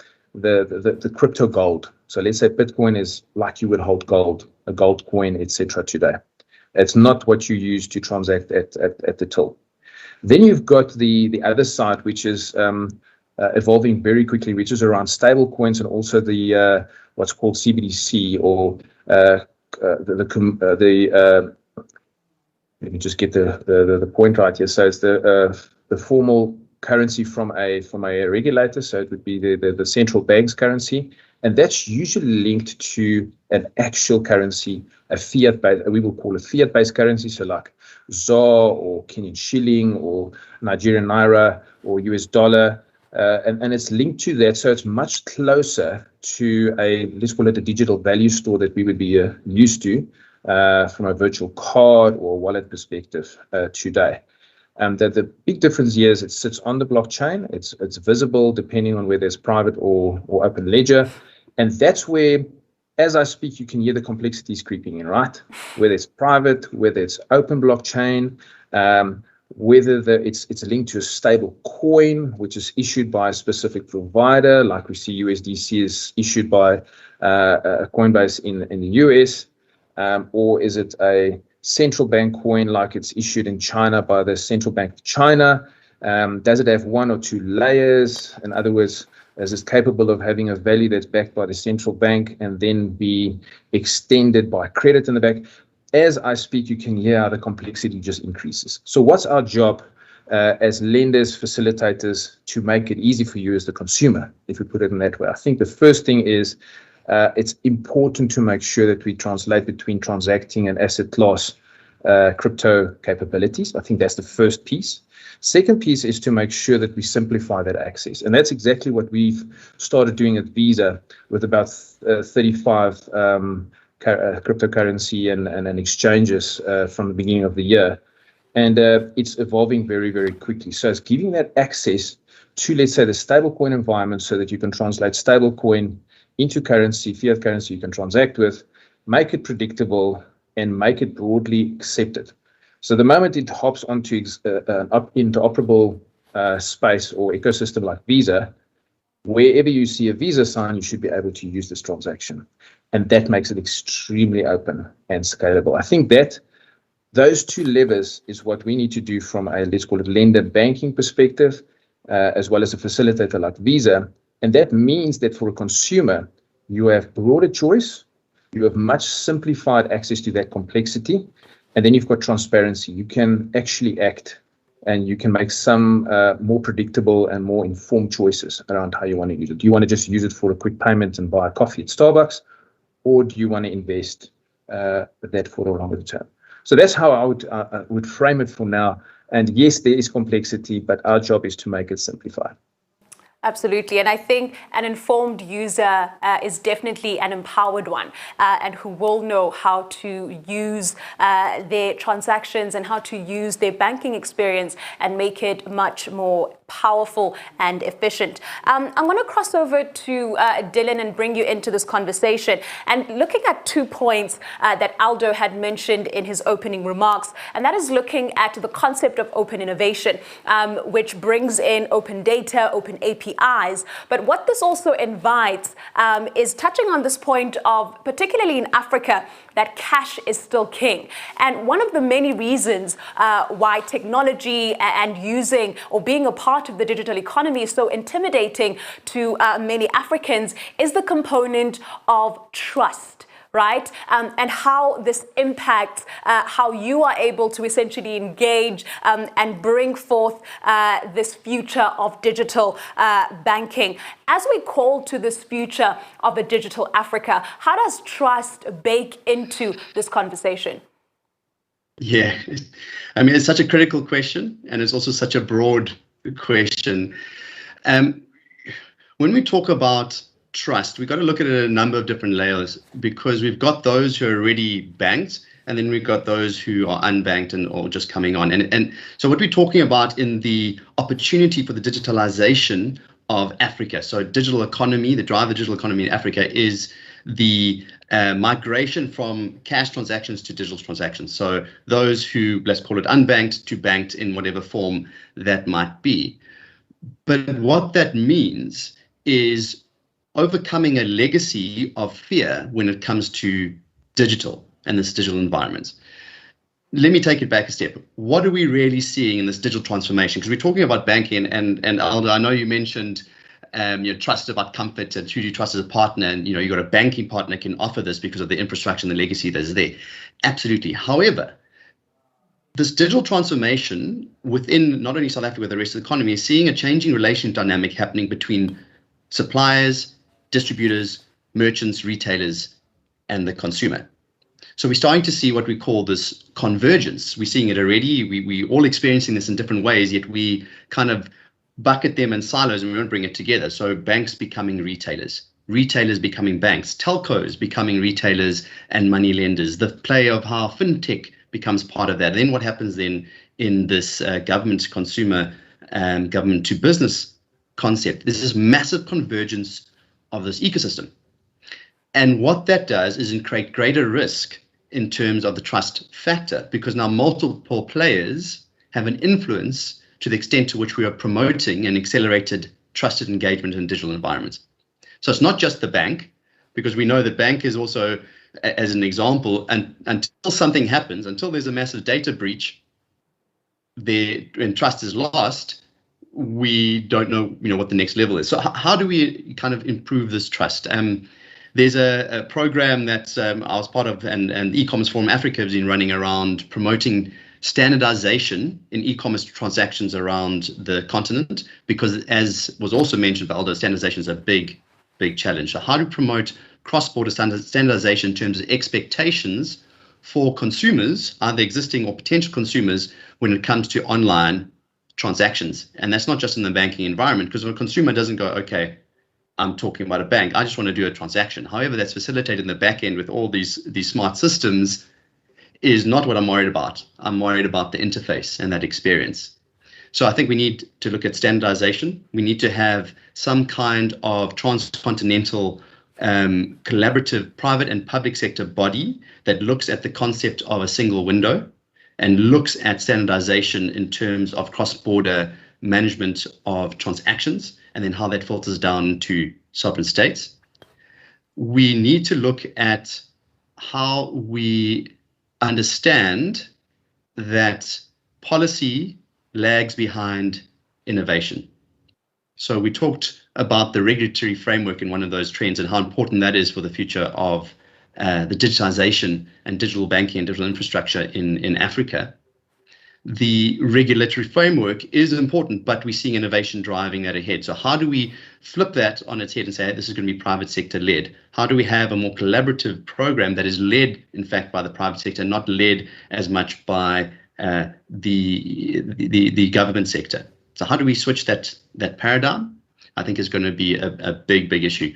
crypto gold. So let's say Bitcoin is like you would hold gold, a gold coin, etc. today. It's not what you use to transact at the till. Then you've got the other side, which is evolving very quickly, which is around stable coins and also the what's called CBDC, or let me just get the point right here. So it's the formal currency from a regulator. So it would be the central bank's currency, and that's usually linked to an actual currency, a fiat based, we will call it fiat based currency. So like ZAR or Kenyan shilling or Nigerian naira or US dollar. And it's linked to that, so it's much closer to let's call it a digital value store that we would be used to from a virtual card or wallet perspective today. The big difference here is it sits on the blockchain. It's visible depending on whether it's private or open ledger, and that's where, as I speak, you can hear the complexities creeping in, right? Whether it's private, whether it's open blockchain. Whether it's linked to a stable coin, which is issued by a specific provider, like we see USDC is issued by a Coinbase in the US, or is it a central bank coin like it's issued in China by the Central Bank of China? Does it have one or two layers? In other words, is it capable of having a value that's backed by the central bank and then be extended by credit in the back? As I speak, you can hear how the complexity just increases. So what's our job as lenders, facilitators, to make it easy for you as the consumer, if we put it in that way? I think the first thing is it's important to make sure that we translate between transacting and asset class crypto capabilities. I think that's the first piece. Second piece is to make sure that we simplify that access. And that's exactly what we've started doing at Visa with about 35 cryptocurrency and exchanges from the beginning of the year, and it's evolving very, very quickly. So it's giving that access to, let's say, the stablecoin environment, so that you can translate stablecoin into currency, fiat currency you can transact with, make it predictable, and make it broadly accepted. So the moment it hops onto an interoperable space or ecosystem like Visa, wherever you see a Visa sign, you should be able to use this transaction. And that makes it extremely open and scalable. I think that those two levers is what we need to do from a, let's call it, lender banking perspective, as well as a facilitator like Visa. And that means that for a consumer, you have broader choice, you have much simplified access to that complexity, and then you've got transparency. You can actually act, and you can make some more predictable and more informed choices around how you want to use it. Do you want to just use it for a quick payment and buy a coffee at Starbucks? Or do you want to invest that for a longer term? So that's how I would frame it for now. And yes, there is complexity, but our job is to make it simplified. Absolutely. And I think an informed user is definitely an empowered one, and who will know how to use their transactions and how to use their banking experience and make it much more powerful and efficient. I'm going to cross over to Dylan and bring you into this conversation. And looking at 2 points that Aldo had mentioned in his opening remarks, and that is looking at the concept of open innovation, which brings in open data, open APIs. But what this also invites is touching on this point of, particularly in Africa, that cash is still king. And one of the many reasons why technology and using or being a part of the digital economy is so intimidating to many Africans is the component of trust, right? And how this impacts how you are able to essentially engage and bring forth this future of digital banking. As we call to this future of a digital Africa, how does trust bake into this conversation? Yeah, I mean, it's such a critical question, and it's also such a broad question. When we talk about trust, we've got to look at it at a number of different layers, because we've got those who are already banked, and then we've got those who are unbanked and or just coming on. And so what we're talking about in the opportunity for the digitalization of Africa, so digital economy, the drive of digital economy in Africa is the migration from cash transactions to digital transactions. So those who, let's call it unbanked to banked in whatever form that might be. But what that means is overcoming a legacy of fear when it comes to digital and this digital environment. Let me take it back a step. What are we really seeing in this digital transformation? Because we're talking about banking, and Aldo, I know you mentioned trust about comfort and who do you trust as a partner, and you got a banking partner can offer this because of the infrastructure and the legacy that's there. Absolutely. However, this digital transformation within not only South Africa but the rest of the economy is seeing a changing relation dynamic happening between suppliers, distributors, merchants, retailers, and the consumer. So we're starting to see what we call this convergence. We're seeing it already. We're all experiencing this in different ways, yet we kind of bucket them in silos and we won't bring it together. So banks becoming retailers, retailers becoming banks, telcos becoming retailers and money lenders, the play of how fintech becomes part of that. And then what happens then in this government to consumer and government to business concept? There's this massive convergence of this ecosystem. And what that does is create greater risk in terms of the trust factor, because now multiple players have an influence to the extent to which we are promoting an accelerated trusted engagement in digital environments. So it's not just the bank, because we know the bank is also, as an example, and until something happens, until there's a massive data breach, and trust is lost, we don't know, what the next level is. So how do we kind of improve this trust? There's a program that I was part of, and E-commerce Forum Africa has been running around promoting standardization in e-commerce transactions around the continent, because as was also mentioned by Aldo, standardization is a big challenge. So how to promote cross-border standardization in terms of expectations for consumers, either existing or potential consumers, when it comes to online transactions. And that's not just in the banking environment, because when a consumer doesn't go, okay, I'm talking about a bank, I just want to do a transaction. However, that's facilitated in the back end with all these smart systems is not what I'm worried about. I'm worried about the interface and that experience. So I think we need to look at standardization. We need to have some kind of transcontinental collaborative private and public sector body that looks at the concept of a single window and looks at standardization in terms of cross-border management of transactions, and then how that filters down to sovereign states. We need to look at how we understand that policy lags behind innovation. So we talked about the regulatory framework in one of those trends and how important that is for the future of the digitization and digital banking and digital infrastructure in Africa. The regulatory framework is important, but we're seeing innovation driving that ahead. So how do we flip that on its head and say, hey, this is going to be private sector led? How do we have a more collaborative program that is led, in fact, by the private sector, not led as much by the government sector? So how do we switch that paradigm? I think is going to be a big issue.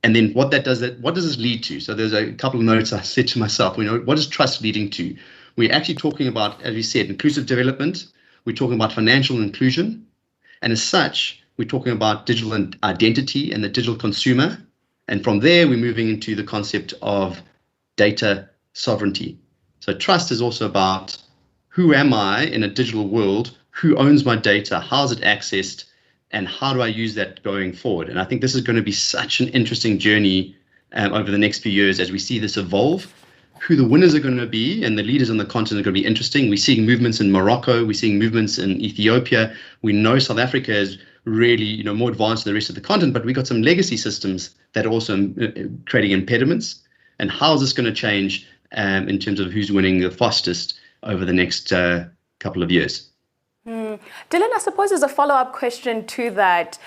And then what does this lead to? So there's a couple of notes I said to myself, what is trust leading to? We're actually talking about, as we said, inclusive development. We're talking about financial inclusion. And as such, we're talking about digital identity and the digital consumer. And from there, we're moving into the concept of data sovereignty. So trust is also about who am I in a digital world? Who owns my data? How's it accessed? And how do I use that going forward? And I think this is going to be such an interesting journey over the next few years as we see this evolve. Who the winners are going to be and the leaders on the continent are going to be interesting. We're seeing movements in Morocco. We're seeing movements in Ethiopia. We know South Africa is really more advanced than the rest of the continent, but we've got some legacy systems that are also creating impediments. And how is this going to change in terms of who's winning the fastest over the next couple of years? Dylan, I suppose as a follow-up question to that,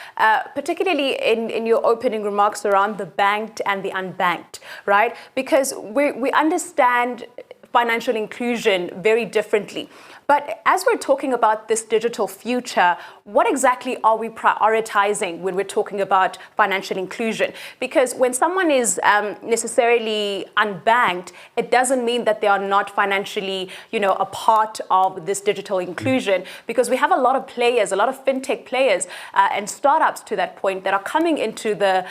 particularly in your opening remarks around the banked and the unbanked, right? Because we understand financial inclusion very differently. But as we're talking about this digital future, what exactly are we prioritizing when we're talking about financial inclusion? Because when someone is necessarily unbanked, it doesn't mean that they are not financially, a part of this digital inclusion, because we have a lot of players, a lot of fintech players and startups to that point that are coming into the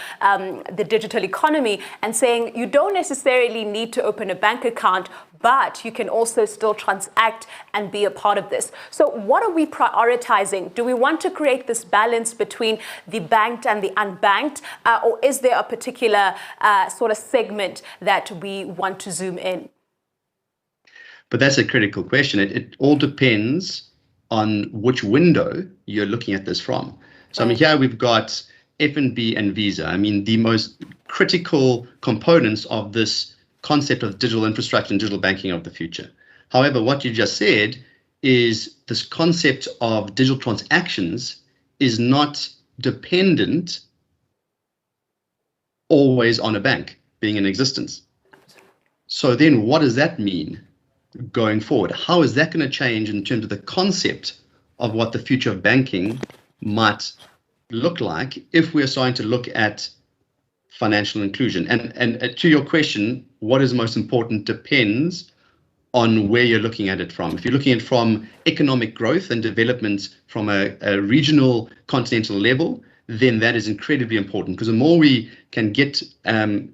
digital economy and saying you don't necessarily need to open a bank account, but you can also still transact and be a part of this. So what are we prioritizing? Do we want to create this balance between the banked and the unbanked, or is there a particular sort of segment that we want to zoom in? But that's a critical question. It all depends on which window you're looking at this from. So here we've got F&B and Visa. The most critical components of this concept of digital infrastructure and digital banking of the future. However, what you just said is this concept of digital transactions is not dependent always on a bank being in existence. So then what does that mean going forward? How is that going to change in terms of the concept of what the future of banking might look like if we're starting to look at financial inclusion? And to your question, what is most important depends on where you're looking at it from. If you're looking at it from economic growth and development from a regional continental level, then that is incredibly important, because the more we can get, I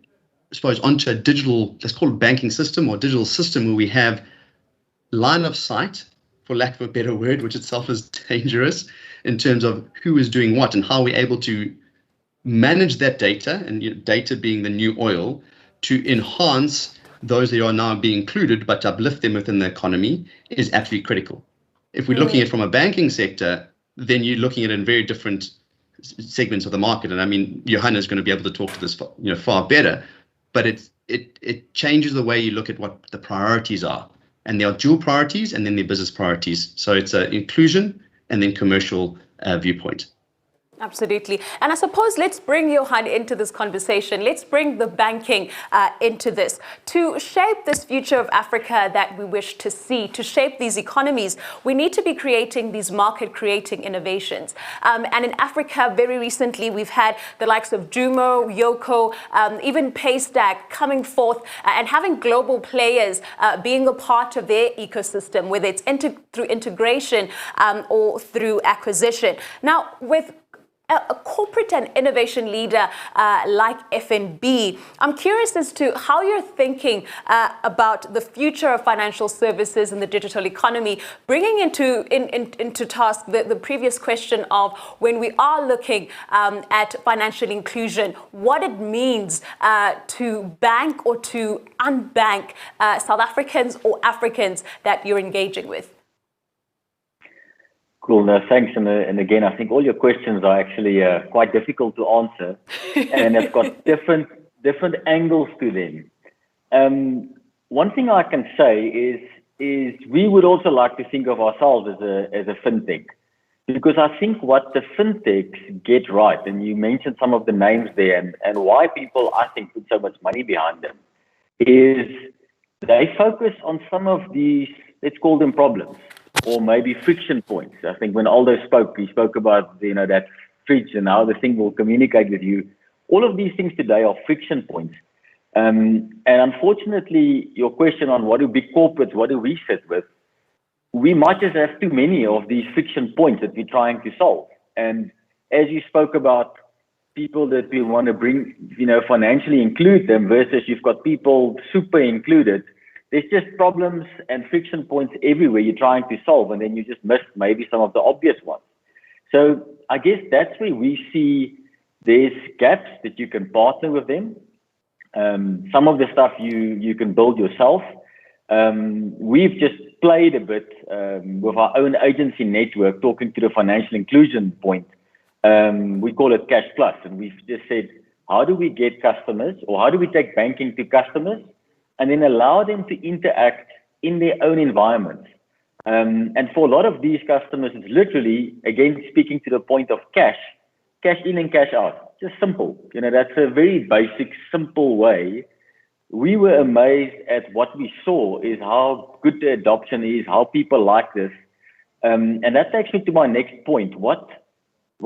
suppose, onto a digital, let's call it banking system or digital system, where we have line of sight, for lack of a better word, which itself is dangerous in terms of who is doing what and how we're able to manage that data, and data being the new oil, to enhance those that are now being included, but to uplift them within the economy is absolutely critical. If we're looking at it from a banking sector, then you're looking at it in very different segments of the market. And Johan is going to be able to talk to this far better, but it changes the way you look at what the priorities are. And there are dual priorities and then there are business priorities. So it's an inclusion and then commercial viewpoint. Absolutely. And I suppose let's bring Johan into this conversation. Let's bring the banking into this. To shape this future of Africa that we wish to see, to shape these economies, we need to be creating these market-creating innovations. And in Africa, very recently, we've had the likes of Jumo, Yoko, even Paystack coming forth and having global players being a part of their ecosystem, whether it's through integration or through acquisition. Now, with a corporate and innovation leader like FNB, I'm curious as to how you're thinking about the future of financial services in the digital economy, bringing into task the previous question of when we are looking at financial inclusion, what it means to bank or to unbank South Africans or Africans that you're engaging with. Cool. No, thanks. And again, I think all your questions are actually quite difficult to answer, and have got different angles to them. One thing I can say is we would also like to think of ourselves as a fintech, because I think what the fintechs get right, and you mentioned some of the names there, and why people, I think, put so much money behind them, is they focus on some of these, let's call them problems, or maybe friction points. I think when Aldo spoke, he spoke about that fridge and how the thing will communicate with you. All of these things today are friction points. And unfortunately, your question on what do big corporates, what do we sit with, we might just have too many of these friction points that we're trying to solve. And as you spoke about people that we want to bring, financially include them versus you've got people super included, there's just problems and friction points everywhere you're trying to solve, and then you just miss maybe some of the obvious ones. So I guess that's where we see there's gaps that you can partner with them. Some of the stuff you can build yourself. We've just played a bit with our own agency network, talking to the financial inclusion point. We call it Cash Plus, and we've just said, how do we get customers, or how do we take banking to customers and then allow them to interact in their own environment? And for a lot of these customers, it's literally, again, speaking to the point of cash in and cash out. Just simple. That's a very basic, simple way we were amazed at what we saw is how good the adoption is, how people like this. And that takes me to my next point. What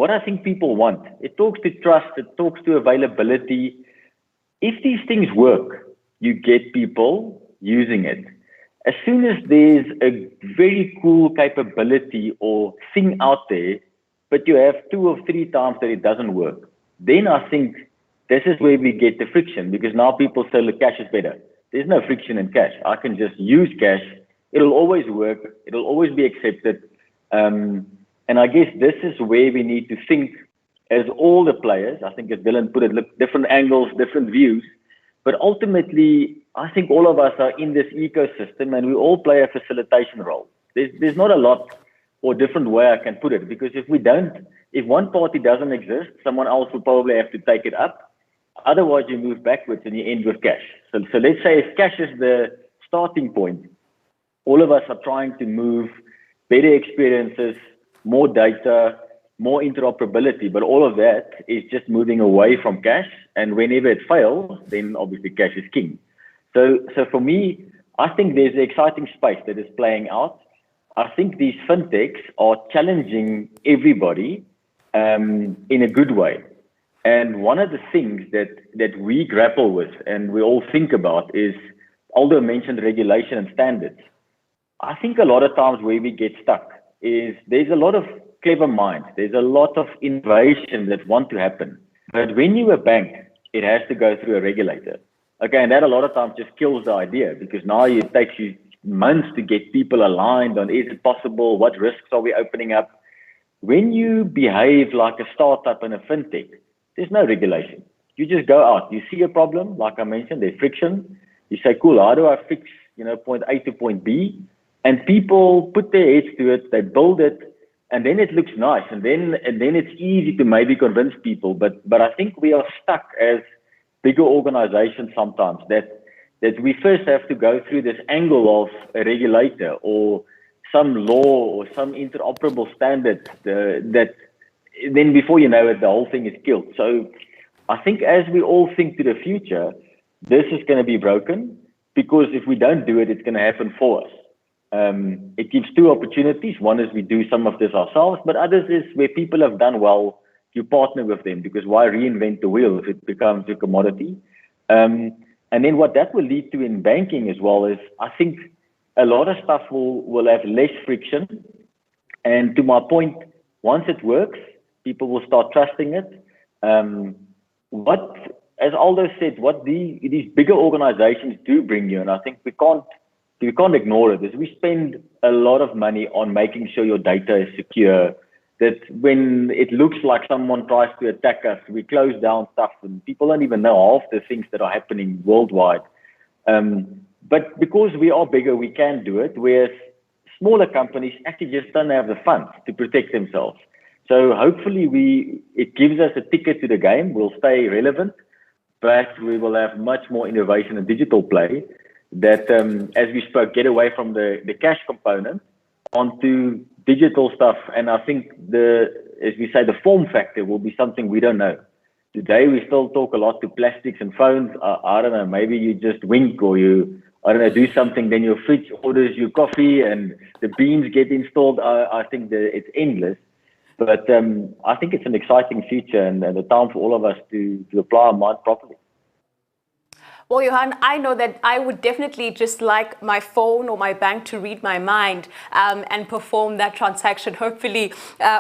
I think people want. It talks to trust, it talks to availability. If these things work, you get people using it. As soon as there's a very cool capability or thing out there, but you have 2 or 3 times that it doesn't work, then I think this is where we get the friction, because now people say, look, cash is better. There's no friction in cash. I can just use cash. It'll always work. It'll always be accepted. And I guess this is where we need to think as all the players. I think as Dylan put it, look, different angles, different views. But ultimately, I think all of us are in this ecosystem and we all play a facilitation role. There's not a lot or different way I can put it, because if one party doesn't exist, someone else will probably have to take it up. Otherwise, you move backwards and you end with cash. So let's say if cash is the starting point, all of us are trying to move better experiences, more data, more interoperability, but all of that is just moving away from cash. And whenever it fails, then obviously cash is king. So for me, I think there's an exciting space that is playing out. I think these fintechs are challenging everybody in a good way. And one of the things that we grapple with and we all think about is, Aldo mentioned regulation and standards. I think a lot of times where we get stuck is there's a lot of clever minds. There's a lot of innovation that want to happen. But when you're a bank, it has to go through a regulator. Okay, and that a lot of times just kills the idea, because now it takes you months to get people aligned on, is it possible? What risks are we opening up? When you behave like a startup and a fintech, there's no regulation. You just go out. You see a problem, like I mentioned, there's friction. You say, cool, how do I fix, point A to point B? And people put their heads to it, they build it, and then it looks nice. And then it's easy to maybe convince people. But I think we are stuck as bigger organizations sometimes that we first have to go through this angle of a regulator or some law or some interoperable standard that then before you know it, the whole thing is killed. So I think as we all think to the future, this is going to be broken, because if we don't do it, it's going to happen for us. It gives 2 opportunities. One is we do some of this ourselves, but others is where people have done well, you partner with them, because why reinvent the wheel if it becomes a commodity? And then what that will lead to in banking as well is, I think a lot of stuff will have less friction. And to my point, once it works, people will start trusting it. As Aldo said, what these bigger organizations do bring you, and I think we can't ignore it, is we spend a lot of money on making sure your data is secure, that when it looks like someone tries to attack us, we close down stuff and people don't even know half the things that are happening worldwide. But because we are bigger, we can do it, whereas smaller companies actually just don't have the funds to protect themselves. So hopefully it gives us a ticket to the game. We'll stay relevant, but we will have much more innovation and digital play that, as we spoke, get away from the cash component onto digital stuff. And I think as we say, the form factor will be something we don't know. Today, we still talk a lot to plastics and phones. I don't know, maybe you just wink or do something, then your fridge orders you coffee and the beans get installed. I think it's endless. But I think it's an exciting future and the time for all of us to apply our mind properly. Well, Johan, I know that I would definitely just like my phone or my bank to read my mind and perform that transaction. Hopefully,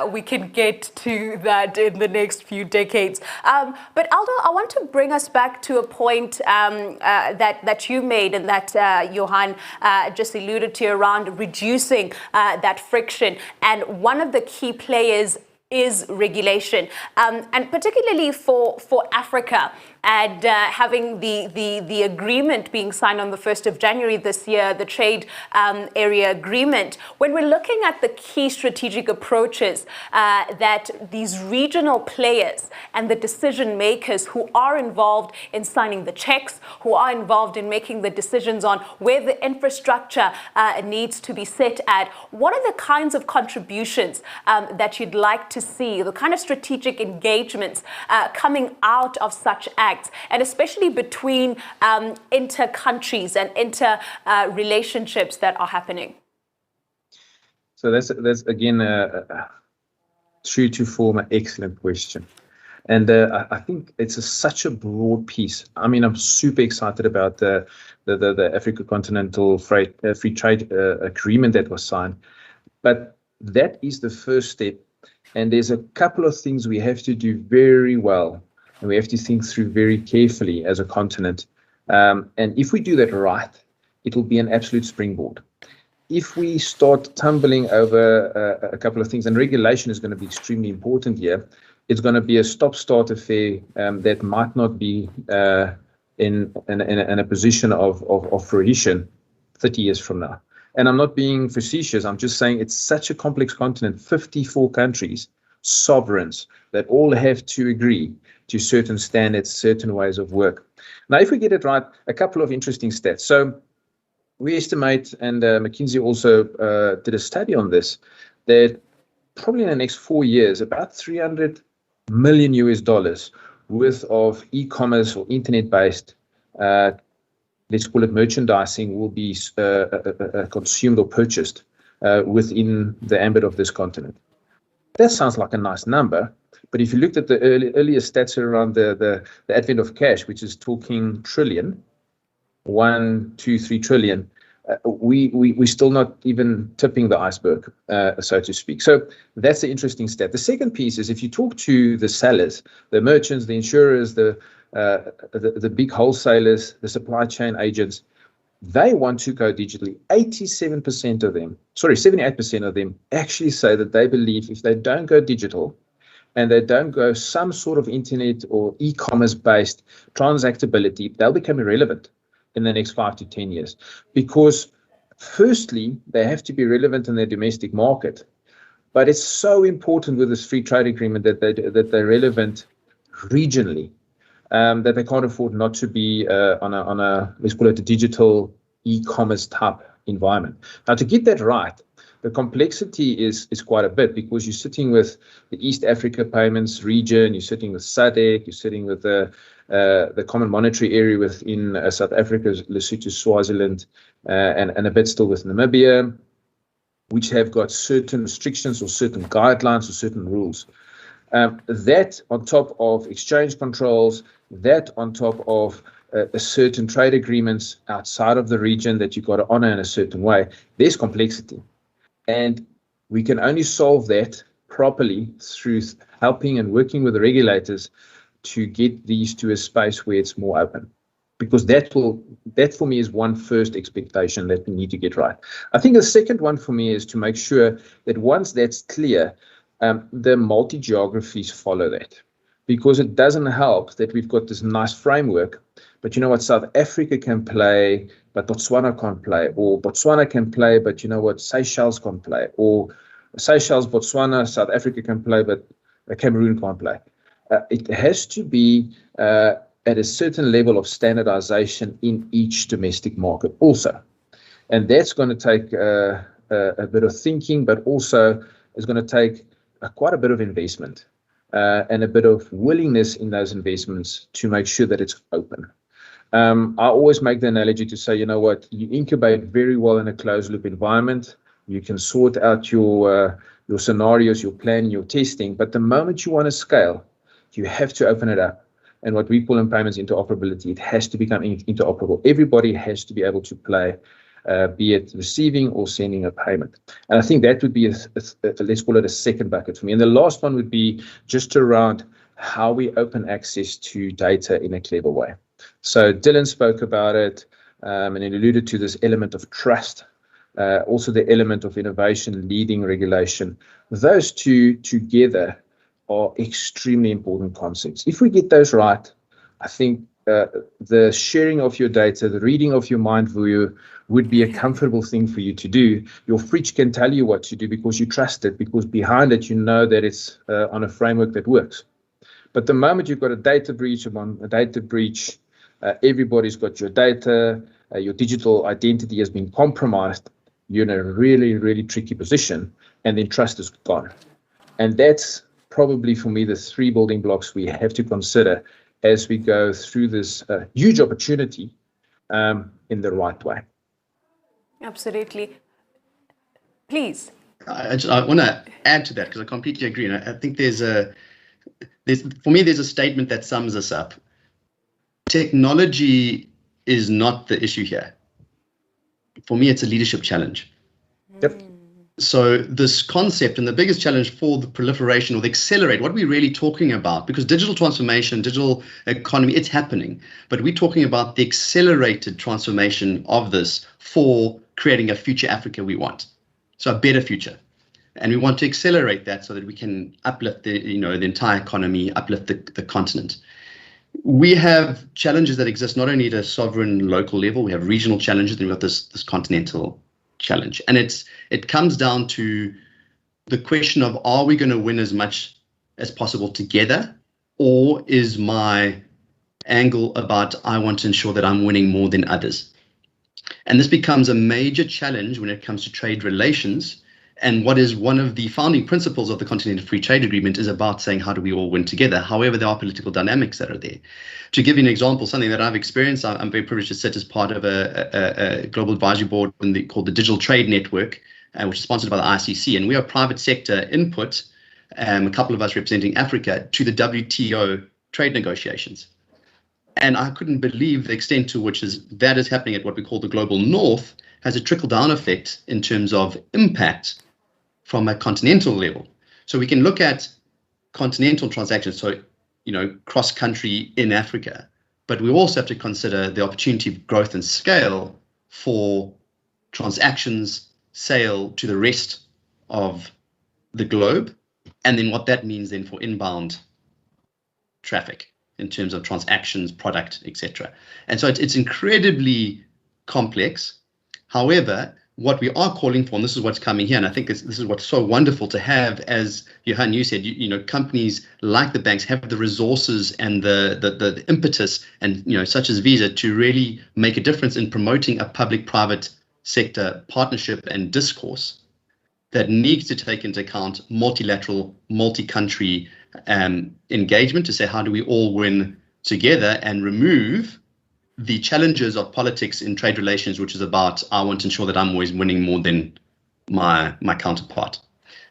we can get to that in the next few decades. But Aldo, I want to bring us back to a point that you made and that Johan just alluded to around reducing that friction. And one of the key players is regulation, and particularly for Africa, and having the agreement being signed on the 1st of January this year, the trade area agreement. When we're looking at the key strategic approaches that these regional players and the decision makers who are involved in signing the checks, who are involved in making the decisions on where the infrastructure needs to be set at, what are the kinds of contributions that you'd like to see, the kind of strategic engagements coming out of such acts transacts, and especially between inter-countries and inter-relationships that are happening? So that's again true to form an excellent question. And I think it's such a broad piece. I mean, I'm super excited about the Africa Continental Free Trade Agreement that was signed. But that is the first step. And there's a couple of things we have to do very well, and we have to think through very carefully as a continent. And if we do that right, it will be an absolute springboard. If we start tumbling over a couple of things, and regulation is going to be extremely important here, it's going to be a stop-start affair that might not be in a position of fruition 30 years from now. And I'm not being facetious. I'm just saying it's such a complex continent, 54 countries, sovereigns, that all have to agree to certain standards, certain ways of work. Now, if we get it right, a couple of interesting stats. So we estimate, and McKinsey also did a study on this, that probably in the next 4 years, about $300 million worth of e-commerce or internet-based, let's call it merchandising, will be consumed or purchased within the ambit of this continent. That sounds like a nice number, but if you looked at the earlier stats around the advent of cash, which is talking trillion, 1, 2, 3 trillion, we're still not even tipping the iceberg, so to speak. So that's the interesting stat. The second piece is if you talk to the sellers, the merchants, the insurers, the big wholesalers, the supply chain agents, they want to go digitally. 78% of them actually say that they believe if they don't go digital and they don't go some sort of internet or e-commerce based transactability, they'll become irrelevant in the next 5 to 10 years. Because firstly, they have to be relevant in their domestic market. But it's so important with this free trade agreement that they're relevant regionally. That they can't afford not to be on a let's call it a digital e-commerce type environment. Now, to get that right, the complexity is quite a bit, because you're sitting with the East Africa payments region, you're sitting with SADC, you're sitting with the common monetary area within South Africa, Lesotho, Swaziland, and a bit still with Namibia, which have got certain restrictions or certain guidelines or certain rules. That on top of exchange controls, that on top of certain trade agreements outside of the region that you've got to honor in a certain way, there's complexity. And we can only solve that properly through helping and working with the regulators to get these to a space where it's more open. Because that for me is one first expectation that we need to get right. I think the second one for me is to make sure that once that's clear, the multi-geographies follow that, because it doesn't help that we've got this nice framework, but you know what, South Africa can play, but Botswana can't play, or Botswana can play, but you know what, Seychelles can't play, or Seychelles, Botswana, South Africa can play, but Cameroon can't play. It has to be at a certain level of standardization in each domestic market also. And that's going to take a bit of thinking, but also it's going to take quite a bit of investment and a bit of willingness in those investments to make sure that it's open. I always make the analogy to say, you know what, you incubate very well in a closed loop environment. You can sort out your scenarios, your plan, your testing. But the moment you want to scale, you have to open it up. And what we call in payments interoperability, it has to become interoperable. Everybody has to be able to play, be it receiving or sending a payment. And I think that would be, let's call it a second bucket for me. And the last one would be just around how we open access to data in a clever way. So Dylan spoke about it, and he alluded to this element of trust, also the element of innovation, leading regulation. Those two together are extremely important concepts. If we get those right, I think the sharing of your data, the reading of your mind view would be a comfortable thing for you to do. Your fridge can tell you what to do because you trust it, because behind it you know that it's on a framework that works. But the moment you've got a data breach, everybody's got your data, your digital identity has been compromised, you're in a really, really tricky position, and then trust is gone. And that's probably for me the three building blocks we have to consider as we go through this huge opportunity in the right way. Absolutely. Please. I want to add to that because I completely agree. And I think for me, there's a statement that sums us up. Technology is not the issue here. For me, it's a leadership challenge. Yep. So this concept and the biggest challenge for the proliferation or the accelerate, what we're really talking about, because digital transformation, digital economy, it's happening, but we're talking about the accelerated transformation of this for creating a future Africa we want. So a better future. And we want to accelerate that so that we can uplift the entire economy, uplift the continent. We have challenges that exist not only at a sovereign local level, we have regional challenges, and we've got this continental challenge. And it comes down to the question of, are we going to win as much as possible together, or is my angle about I want to ensure that I'm winning more than others? And this becomes a major challenge when it comes to trade relations. And what is one of the founding principles of the Continental Free Trade Agreement is about saying, how do we all win together? However, there are political dynamics that are there. To give you an example, something that I've experienced, I'm very privileged to sit as part of a global advisory board called the Digital Trade Network, which is sponsored by the ICC. And we are private sector input, a couple of us representing Africa, to the WTO trade negotiations. And I couldn't believe the extent to which that is happening at what we call the global north, has a trickle-down effect in terms of impact from a continental level. So we can look at continental transactions, so cross-country in Africa, but we also have to consider the opportunity of growth and scale for transactions, sale to the rest of the globe, and then what that means then for inbound traffic in terms of transactions, product, etc. And so it's incredibly complex. However, what we are calling for, and this is what's coming here, and I think this is what's so wonderful to have, as Johan, you said, companies like the banks have the resources and the impetus, and such as Visa, to really make a difference in promoting a public-private sector partnership and discourse that needs to take into account multilateral, multi-country engagement to say, how do we all win together and remove the challenges of politics in trade relations, which is about, I want to ensure that I'm always winning more than my counterpart.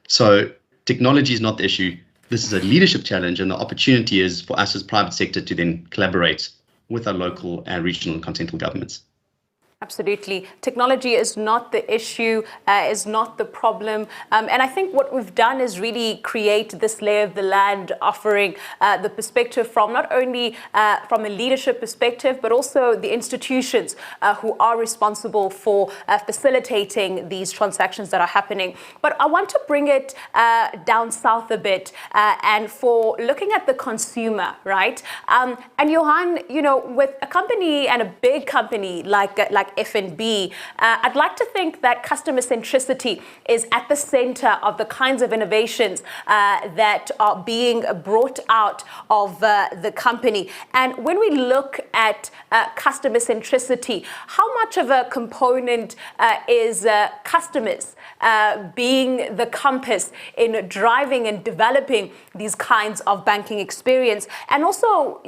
So technology is not the issue. This is a leadership challenge, and the opportunity is for us as private sector to then collaborate with our local and regional and continental governments. Absolutely. Technology is not the issue, is not the problem. And I think what we've done is really create this lay of the land, offering the perspective from not only from a leadership perspective, but also the institutions who are responsible for facilitating these transactions that are happening. But I want to bring it down south a bit and for looking at the consumer, right? And Johan, with a company and a big company like F&B, I'd like to think that customer centricity is at the center of the kinds of innovations that are being brought out of the company. And when we look at customer centricity, how much of a component is customers being the compass in driving and developing these kinds of banking experience, and also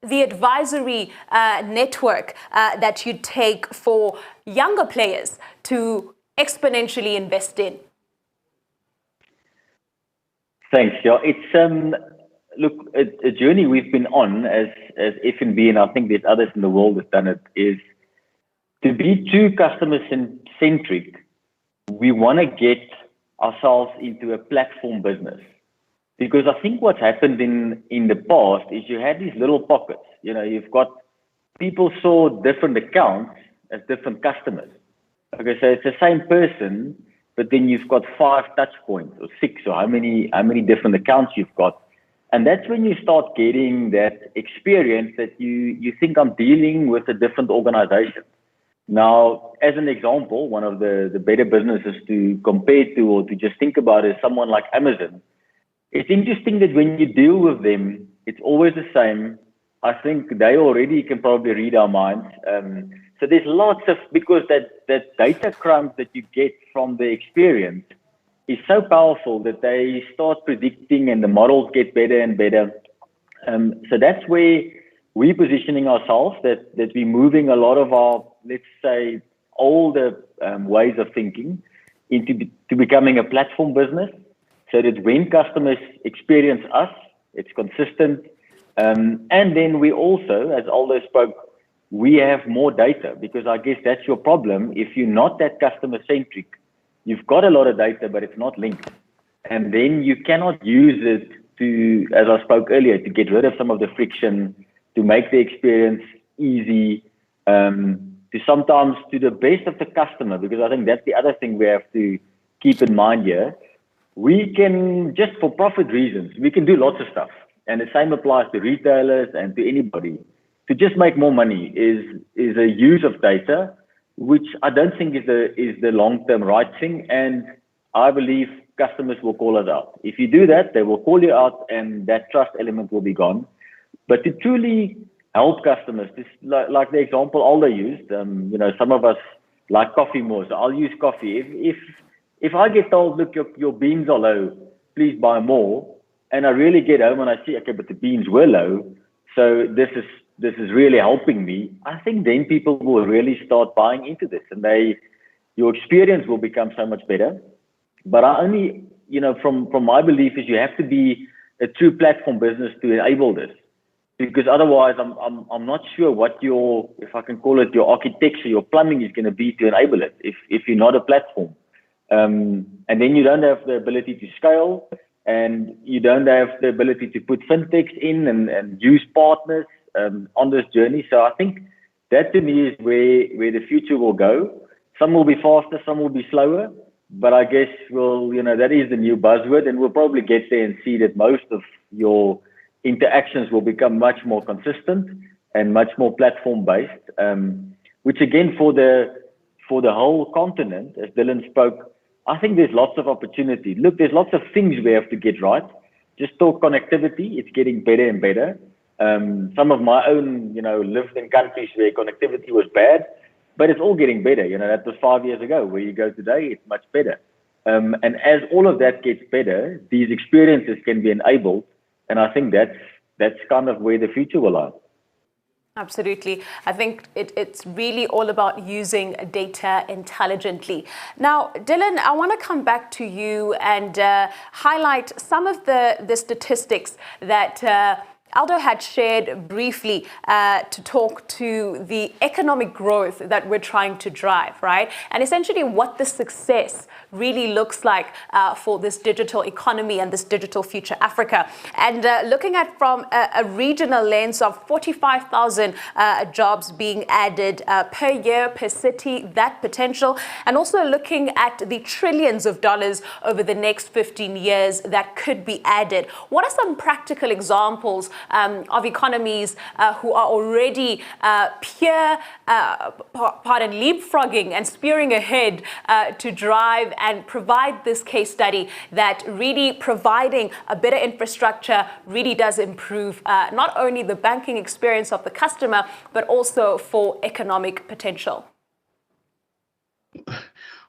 the advisory network that you take for younger players to exponentially invest in? Thanks. Yeah, it's a journey we've been on as F&B, and I think there's others in the world that have done it, is to be too customer centric. We want to get ourselves into a platform business. Because I think what's happened in the past is you had these little pockets. You've got people saw different accounts as different customers. Okay, so it's the same person, but then you've got 5 touch points or 6 or how many different accounts you've got. And that's when you start getting that experience that you think I'm dealing with a different organization. Now, as an example, one of the better businesses to compare to or to just think about is someone like Amazon. It's interesting that when you deal with them, it's always the same. I think they already can probably read our minds. So there's lots of, because that data crunch that you get from the experience is so powerful that they start predicting and the models get better and better. So that's where we're positioning ourselves, that we're moving a lot of our, let's say, older ways of thinking to becoming a platform business, so that when customers experience us, it's consistent. And then we also, as Aldo spoke, we have more data, because I guess that's your problem. If you're not that customer centric, you've got a lot of data, but it's not linked. And then you cannot use it to, as I spoke earlier, to get rid of some of the friction, to make the experience easy, to sometimes to the best of the customer, because I think that's the other thing we have to keep in mind here. We can, just for profit reasons, we can do lots of stuff. And the same applies to retailers and to anybody. To just make more money is a use of data, which I don't think is the long-term right thing. And I believe customers will call us out. If you do that, they will call you out, and that trust element will be gone. But to truly help customers, just like the example Aldo used, some of us like coffee more, so I'll use coffee. If I get told, look, your beans are low, please buy more, and I really get home and I see, okay, but the beans were low, so this is really helping me, I think then people will really start buying into this, and your experience will become so much better. But I only, from my belief is you have to be a true platform business to enable this, because otherwise I'm not sure what your, if I can call it, your architecture, your plumbing is going to be to enable it if you're not a platform. And then you don't have the ability to scale, and you don't have the ability to put fintechs in and use partners on this journey. So I think that to me is where the future will go. Some will be faster, some will be slower, but I guess that is the new buzzword, and we'll probably get there and see that most of your interactions will become much more consistent and much more platform based, which again for the whole continent, as Dylan spoke, I think there's lots of opportunity. Look, there's lots of things we have to get right. Just talk connectivity, it's getting better and better. Some of my own, lived in countries where connectivity was bad, but it's all getting better. That was 5 years ago. Where you go today, it's much better. And as all of that gets better, these experiences can be enabled. And I think that's kind of where the future will lie. Absolutely. I think it's really all about using data intelligently. Now, Dylan, I want to come back to you and highlight some of the statistics that Aldo had shared briefly to talk to the economic growth that we're trying to drive, right? And essentially what the success really looks like for this digital economy and this digital future Africa. And looking at from a regional lens of 45,000 jobs being added per year, per city, that potential, and also looking at the trillions of dollars over the next 15 years that could be added. What are some practical examples of economies who are already leapfrogging and spearing ahead to drive and provide this case study that really providing a better infrastructure really does improve not only the banking experience of the customer, but also for economic potential?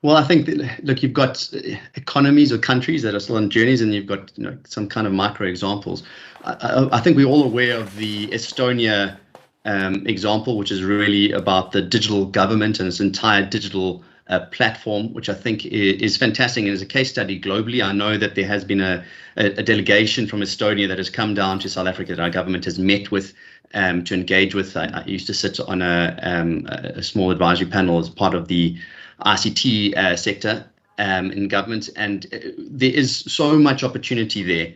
Well, I think that, look, you've got economies or countries that are still on journeys, and you've got some kind of micro examples. I think we're all aware of the Estonia example, which is really about the digital government and its entire digital platform, which I think is fantastic and is a case study globally. I know that there has been a delegation from Estonia that has come down to South Africa that our government has met with to engage with. I used to sit on a small advisory panel as part of the ICT sector in government, and there is so much opportunity there.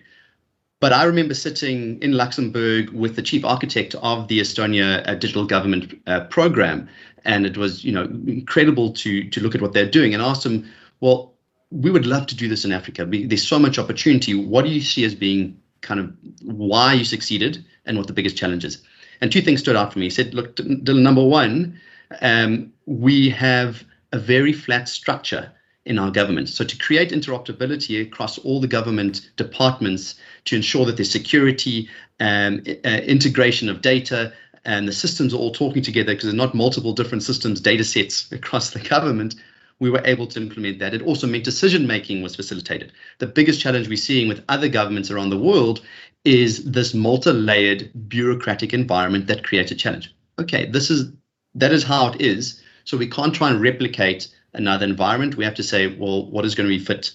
But I remember sitting in Luxembourg with the chief architect of the Estonia digital government program, and it was incredible to look at what they're doing, and asked him, well, we would love to do this in Africa. There's so much opportunity. What do you see as being kind of why you succeeded and what the biggest challenges? And two things stood out for me. He said, look, Dylan, number one, we have a very flat structure in our government. So to create interoperability across all the government departments to ensure that there's security, integration of data, and the systems are all talking together because there's not multiple different systems, data sets across the government, we were able to implement that. It also meant decision-making was facilitated. The biggest challenge we're seeing with other governments around the world is this multi-layered bureaucratic environment that creates a challenge. Okay, that is how it is. So we can't try and replicate another environment. We have to say, well, what is going to be fit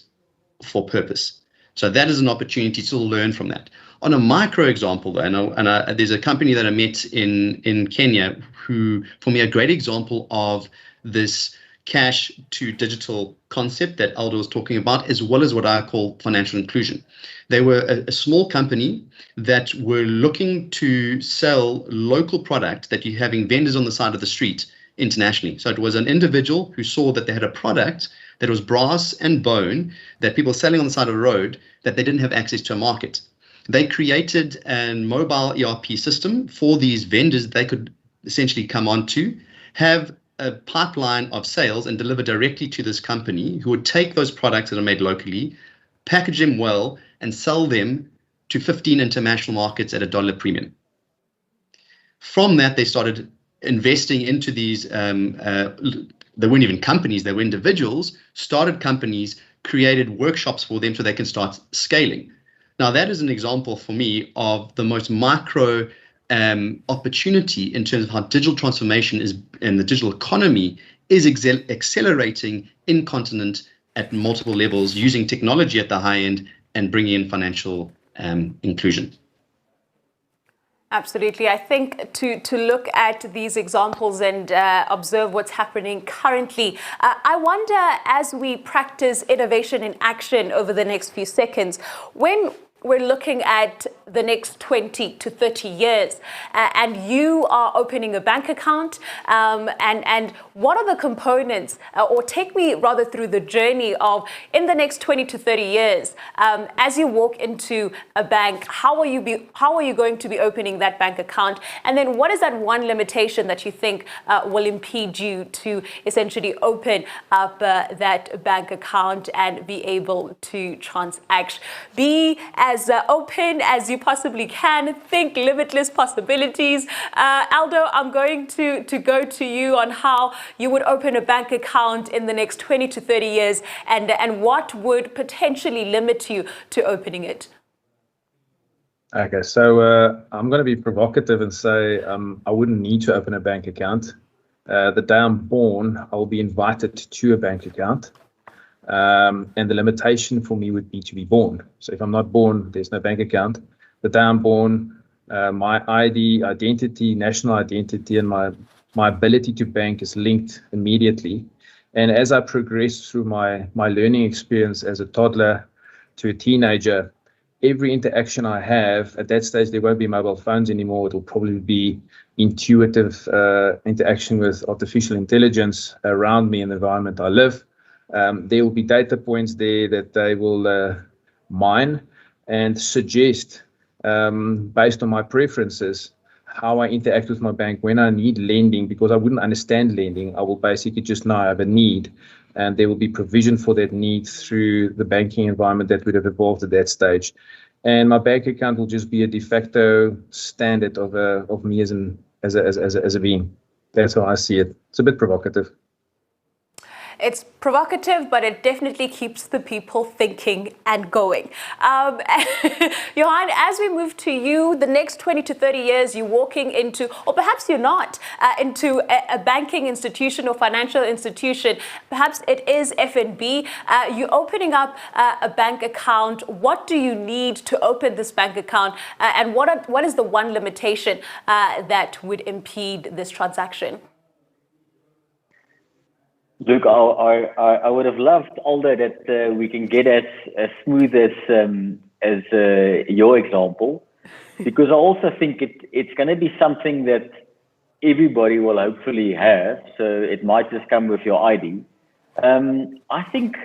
for purpose? So that is an opportunity to learn from that. On a micro example, though, there's a company that I met in Kenya who, for me, a great example of this cash to digital concept that Aldo was talking about, as well as what I call financial inclusion. They were a small company that were looking to sell local product that you're having vendors on the side of the street internationally. So it was an individual who saw that they had a product that was brass and bone that people were selling on the side of the road that they didn't have access to a market. They created a mobile ERP system for these vendors that they could essentially come onto, have a pipeline of sales and deliver directly to this company who would take those products that are made locally, package them well, and sell them to 15 international markets at $1 premium. From that, they started investing into these, they weren't even companies, they were individuals, started companies, created workshops for them so they can start scaling. Now, that is an example for me of the most micro opportunity in terms of how digital transformation is and the digital economy is accelerating in continent at multiple levels, using technology at the high end and bringing in financial inclusion. Absolutely. I think to look at these examples and observe what's happening currently, I wonder, as we practice innovation in action over the next few seconds, when we're looking at the next 20 to 30 years, and you are opening a bank account, and what are the components, or take me rather through the journey of, in the next 20 to 30 years, as you walk into a bank, how are you going to be opening that bank account? And then what is that one limitation that you think will impede you to essentially open up that bank account and be able to transact? Be as open as you possibly can. Think limitless possibilities. Aldo, I'm going to go to you on how you would open a bank account in the next 20 to 30 years, and what would potentially limit you to opening it. Okay, so I'm going to be provocative and say I wouldn't need to open a bank account. The day I'm born, I will be invited to a bank account. And the limitation for me would be to be born. So if I'm not born, there's no bank account. The day I'm born, my identity, national identity, and my ability to bank is linked immediately. And as I progress through my learning experience as a toddler to a teenager, every interaction I have, at that stage, there won't be mobile phones anymore. It will probably be intuitive interaction with artificial intelligence around me in the environment I live. There will be data points there that they will mine and suggest, based on my preferences, how I interact with my bank when I need lending, because I wouldn't understand lending. I will basically just know I have a need, and there will be provision for that need through the banking environment that would have evolved at that stage. And my bank account will just be a de facto standard of me as a being. That's how I see it. It's a bit provocative. It's provocative, but it definitely keeps the people thinking and going. Johan, as we move to you, the next 20 to 30 years, you're walking into, or perhaps you're not, into a banking institution or financial institution. Perhaps it is FNB. You're opening up a bank account. What do you need to open this bank account? And what is the one limitation that would impede this transaction? Look, I would have loved, Aldo, that we can get as smooth as your example, because I also think it's going to be something that everybody will hopefully have. So it might just come with your ID. I think,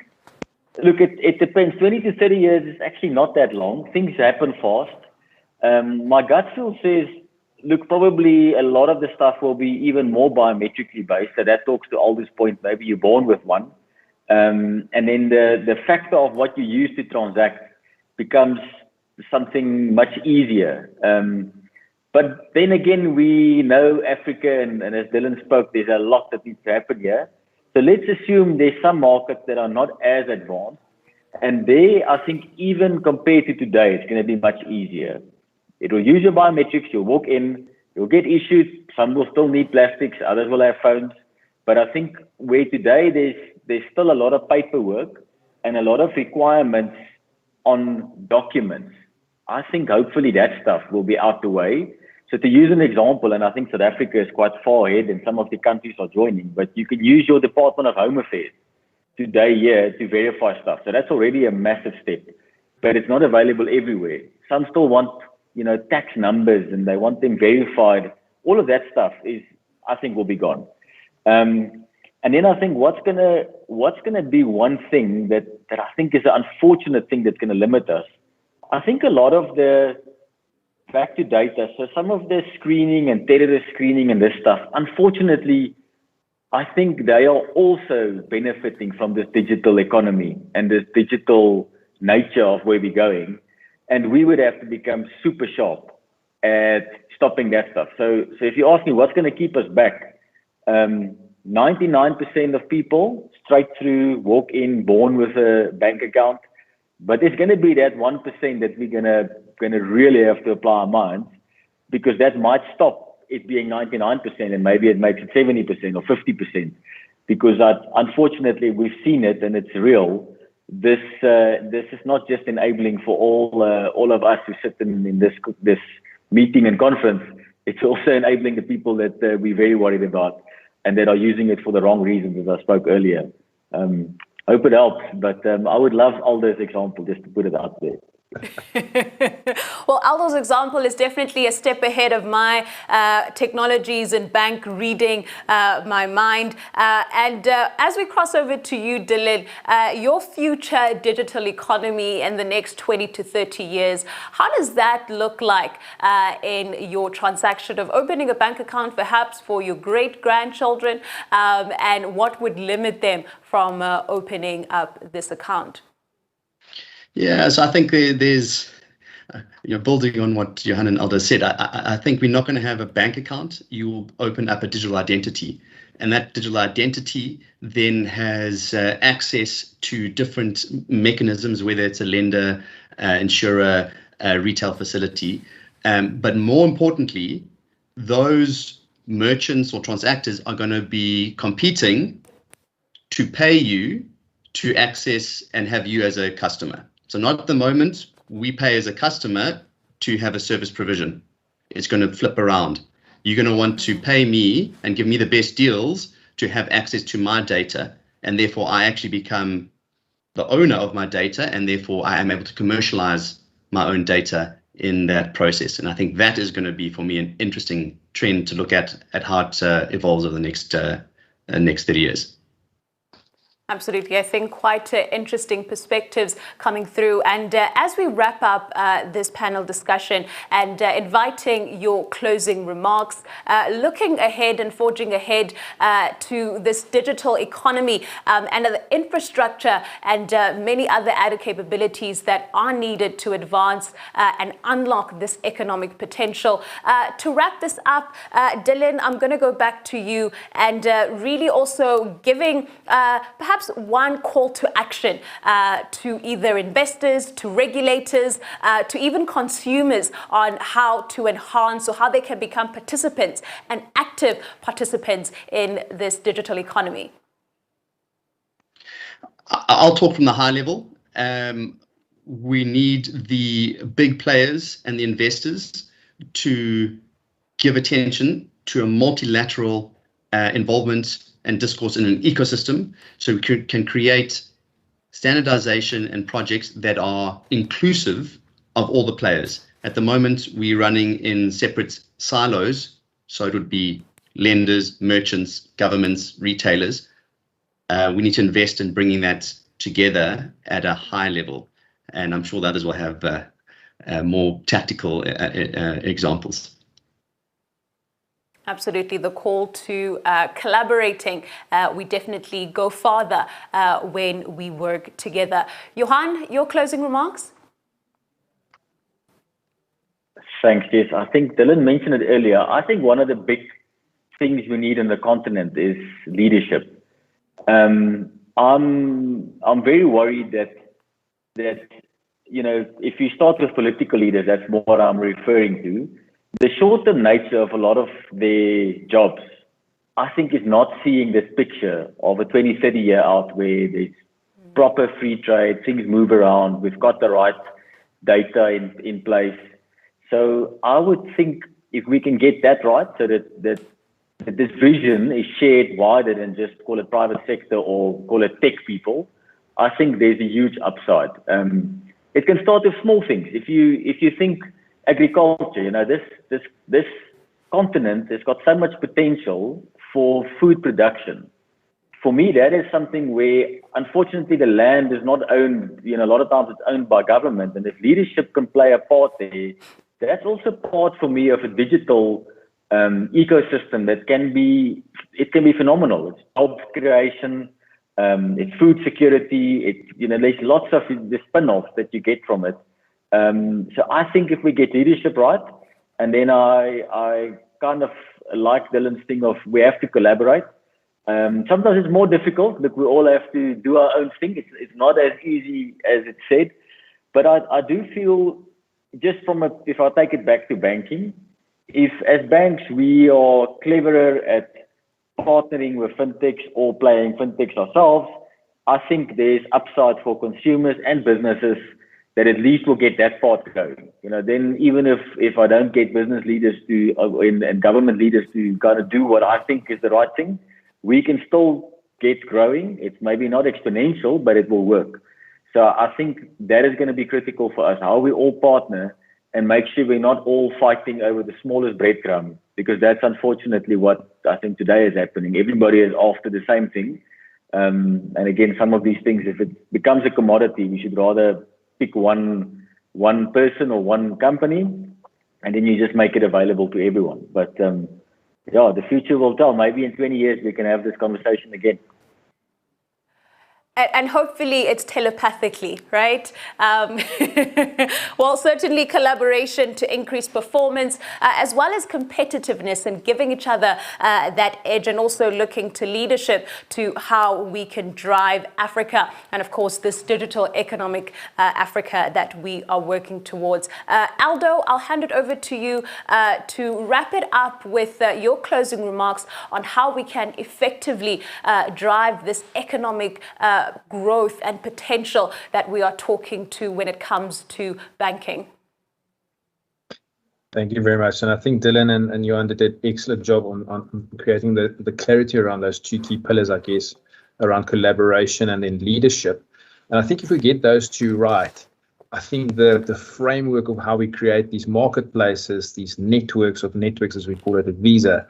look, it depends. 20 to 30 years is actually not that long. Things happen fast. My gut feel says, look, probably a lot of the stuff will be even more biometrically based. So that talks to Aldo's point. Maybe you're born with one. And then the factor of what you use to transact becomes something much easier. But then again, we know Africa, and as Dylan spoke, there's a lot that needs to happen here. So let's assume there's some markets that are not as advanced. And there, I think even compared to today, it's going to be much easier. It will use your biometrics. You'll walk in, you'll get issued. Some will still need plastics, others will have phones. But I think where today there's still a lot of paperwork and a lot of requirements on documents, I think hopefully that stuff will be out the way. So to use an example, and I think South Africa is quite far ahead and some of the countries are joining, but you can use your Department of Home Affairs today here to verify stuff. So that's already a massive step, but it's not available everywhere. Some still want, tax numbers and they want them verified. All of that stuff I think will be gone. And then I think what's gonna be one thing that I think is an unfortunate thing that's gonna limit us. I think a lot of the back to data, so some of the screening and terrorist screening and this stuff, unfortunately, I think they are also benefiting from this digital economy and this digital nature of where we're going. And we would have to become super sharp at stopping that stuff. So if you ask me what's going to keep us back, 99% of people straight through, walk in, born with a bank account. But there's going to be that 1% that we're going to really have to apply our minds, because that might stop it being 99% and maybe it makes it 70% or 50%. Because unfortunately we've seen it and it's real. This is not just enabling for all of us who sit in this meeting and conference. It's also enabling the people that we're very worried about and that are using it for the wrong reasons, as I spoke earlier. Hope it helps, but I would love Aldo's example, just to put it out there. Well, Aldo's example is definitely a step ahead of my technologies and bank reading my mind. And as we cross over to you, Dylan, your future digital economy in the next 20 to 30 years, how does that look like in your transaction of opening a bank account, perhaps for your great-grandchildren, and what would limit them from opening up this account? Yeah, so I think there's, building on what Johan and Aldo said, I think we're not going to have a bank account. You'll open up a digital identity, and that digital identity then has access to different mechanisms, whether it's a lender, insurer, retail facility. But more importantly, those merchants or transactors are going to be competing to pay you to access and have you as a customer. So not at the moment, we pay as a customer to have a service provision. It's going to flip around. You're going to want to pay me and give me the best deals to have access to my data. And therefore, I actually become the owner of my data. And therefore, I am able to commercialize my own data in that process. And I think that is going to be, for me, an interesting trend to look at how it evolves over the next 30 years. Absolutely. I think quite interesting perspectives coming through. And as we wrap up this panel discussion and inviting your closing remarks, looking ahead and forging ahead to this digital economy and the infrastructure and many other added capabilities that are needed to advance and unlock this economic potential. To wrap this up, Dylan, I'm going to go back to you and really also giving perhaps one call to action to either investors, to regulators, to even consumers on how to enhance or how they can become participants and active participants in this digital economy. I'll talk from the high level. We need the big players and the investors to give attention to a multilateral involvement and discourse in an ecosystem, so we can create standardization and projects that are inclusive of all the players. At the moment, we're running in separate silos, so it would be lenders, merchants, governments, retailers. We need to invest in bringing that together at a high level, and I'm sure the others will have more tactical examples. Absolutely. The call to collaborating, we definitely go farther when we work together. Johan, your closing remarks? Thanks, Jess. I think Dylan mentioned it earlier. I think one of the big things we need in the continent is leadership. I'm very worried that if you start with political leaders, that's more what I'm referring to. The short-term nature of a lot of their jobs, I think, is not seeing this picture of a 20, 30 year out where there's proper free trade, things move around, we've got the right data in place. So I would think if we can get that right, so that this vision is shared wider than just call it private sector or call it tech people, I think there's a huge upside. It can start with small things. If you think agriculture, this continent has got so much potential for food production. For me, that is something where, unfortunately, the land is not owned. A lot of times it's owned by government, and if leadership can play a part there, that's also part for me of a digital ecosystem that can be phenomenal. It's job creation, it's food security. There's lots of the spin-offs that you get from it. So I think if we get leadership right, and then I kind of like Dylan's thing of we have to collaborate. Sometimes it's more difficult, but we all have to do our own thing. It's not as easy as it's said, but I do feel, just if I take it back to banking, if as banks we are cleverer at partnering with fintechs or playing fintechs ourselves, I think there's upside for consumers and businesses that at least will get that part going. Then even if I don't get business leaders and government leaders to kind of do what I think is the right thing, we can still get growing. It's maybe not exponential, but it will work. So I think that is going to be critical for us, how we all partner and make sure we're not all fighting over the smallest breadcrumb, because that's unfortunately what I think today is happening. Everybody is after the same thing. And again, some of these things, if it becomes a commodity, we should rather pick one person or one company, and then you just make it available to everyone. But the future will tell. Maybe in 20 years we can have this conversation again. And hopefully it's telepathically, right? Well, certainly collaboration to increase performance, as well as competitiveness and giving each other that edge, and also looking to leadership to how we can drive Africa. And of course, this digital economic Africa that we are working towards. Aldo, I'll hand it over to you to wrap it up with your closing remarks on how we can effectively drive this economic growth and potential that we are talking to when it comes to banking. Thank you very much. And I think Dylan and Johan did an excellent job on creating the clarity around those two key pillars, I guess, around collaboration and then leadership. And I think if we get those two right, I think the framework of how we create these marketplaces, these networks as we call it at Visa,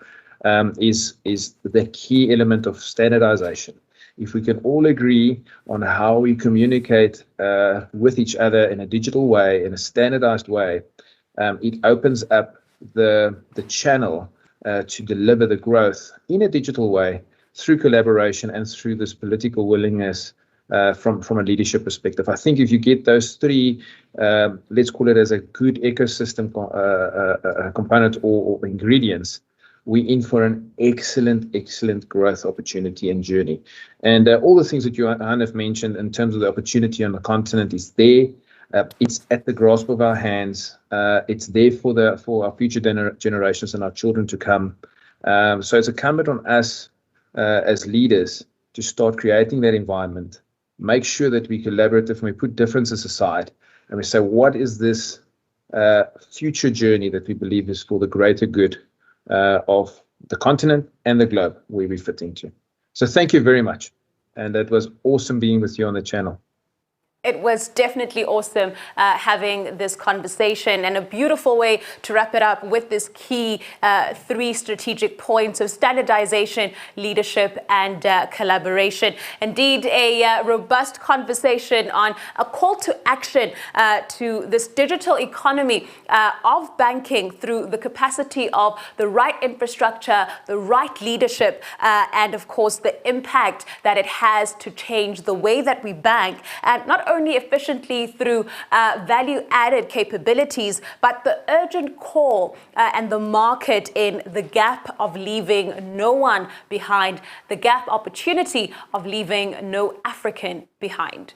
is the key element of standardization. If we can all agree on how we communicate with each other in a digital way, in a standardized way, it opens up the channel to deliver the growth in a digital way through collaboration and through this political willingness from a leadership perspective. I think if you get those three, let's call it as a good ecosystem component or ingredients, we're in for an excellent growth opportunity and journey. And all the things that Johan have mentioned in terms of the opportunity on the continent is there. It's at the grasp of our hands. It's there for our future generations and our children to come. So it's incumbent on us as leaders to start creating that environment, make sure that we collaborate and we put differences aside, and we say, what is this future journey that we believe is for the greater good of the continent and the globe where we fit into. So thank you very much. And that was awesome being with you on the channel. It was definitely awesome having this conversation, and a beautiful way to wrap it up with this key three strategic points of standardization, leadership, and collaboration. Indeed, a robust conversation on a call to action to this digital economy of banking through the capacity of the right infrastructure, the right leadership, and of course the impact that it has to change the way that we bank, and not only efficiently through value-added capabilities, but the urgent call and the market in the gap of leaving no one behind, the gap opportunity of leaving no African behind.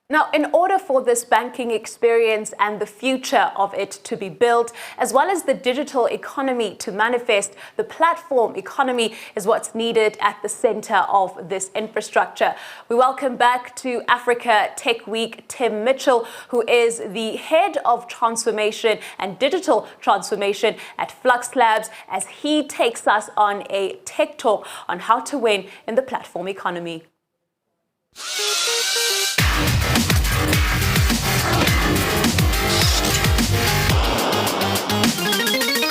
Now, in order for this banking experience and the future of it to be built, as well as the digital economy to manifest, the platform economy is what's needed at the center of this infrastructure. We welcome back to Africa Tech Week Tim Mitchell, who is the head of transformation and digital transformation at Flux Labs, as he takes us on a tech talk on how to win in the platform economy.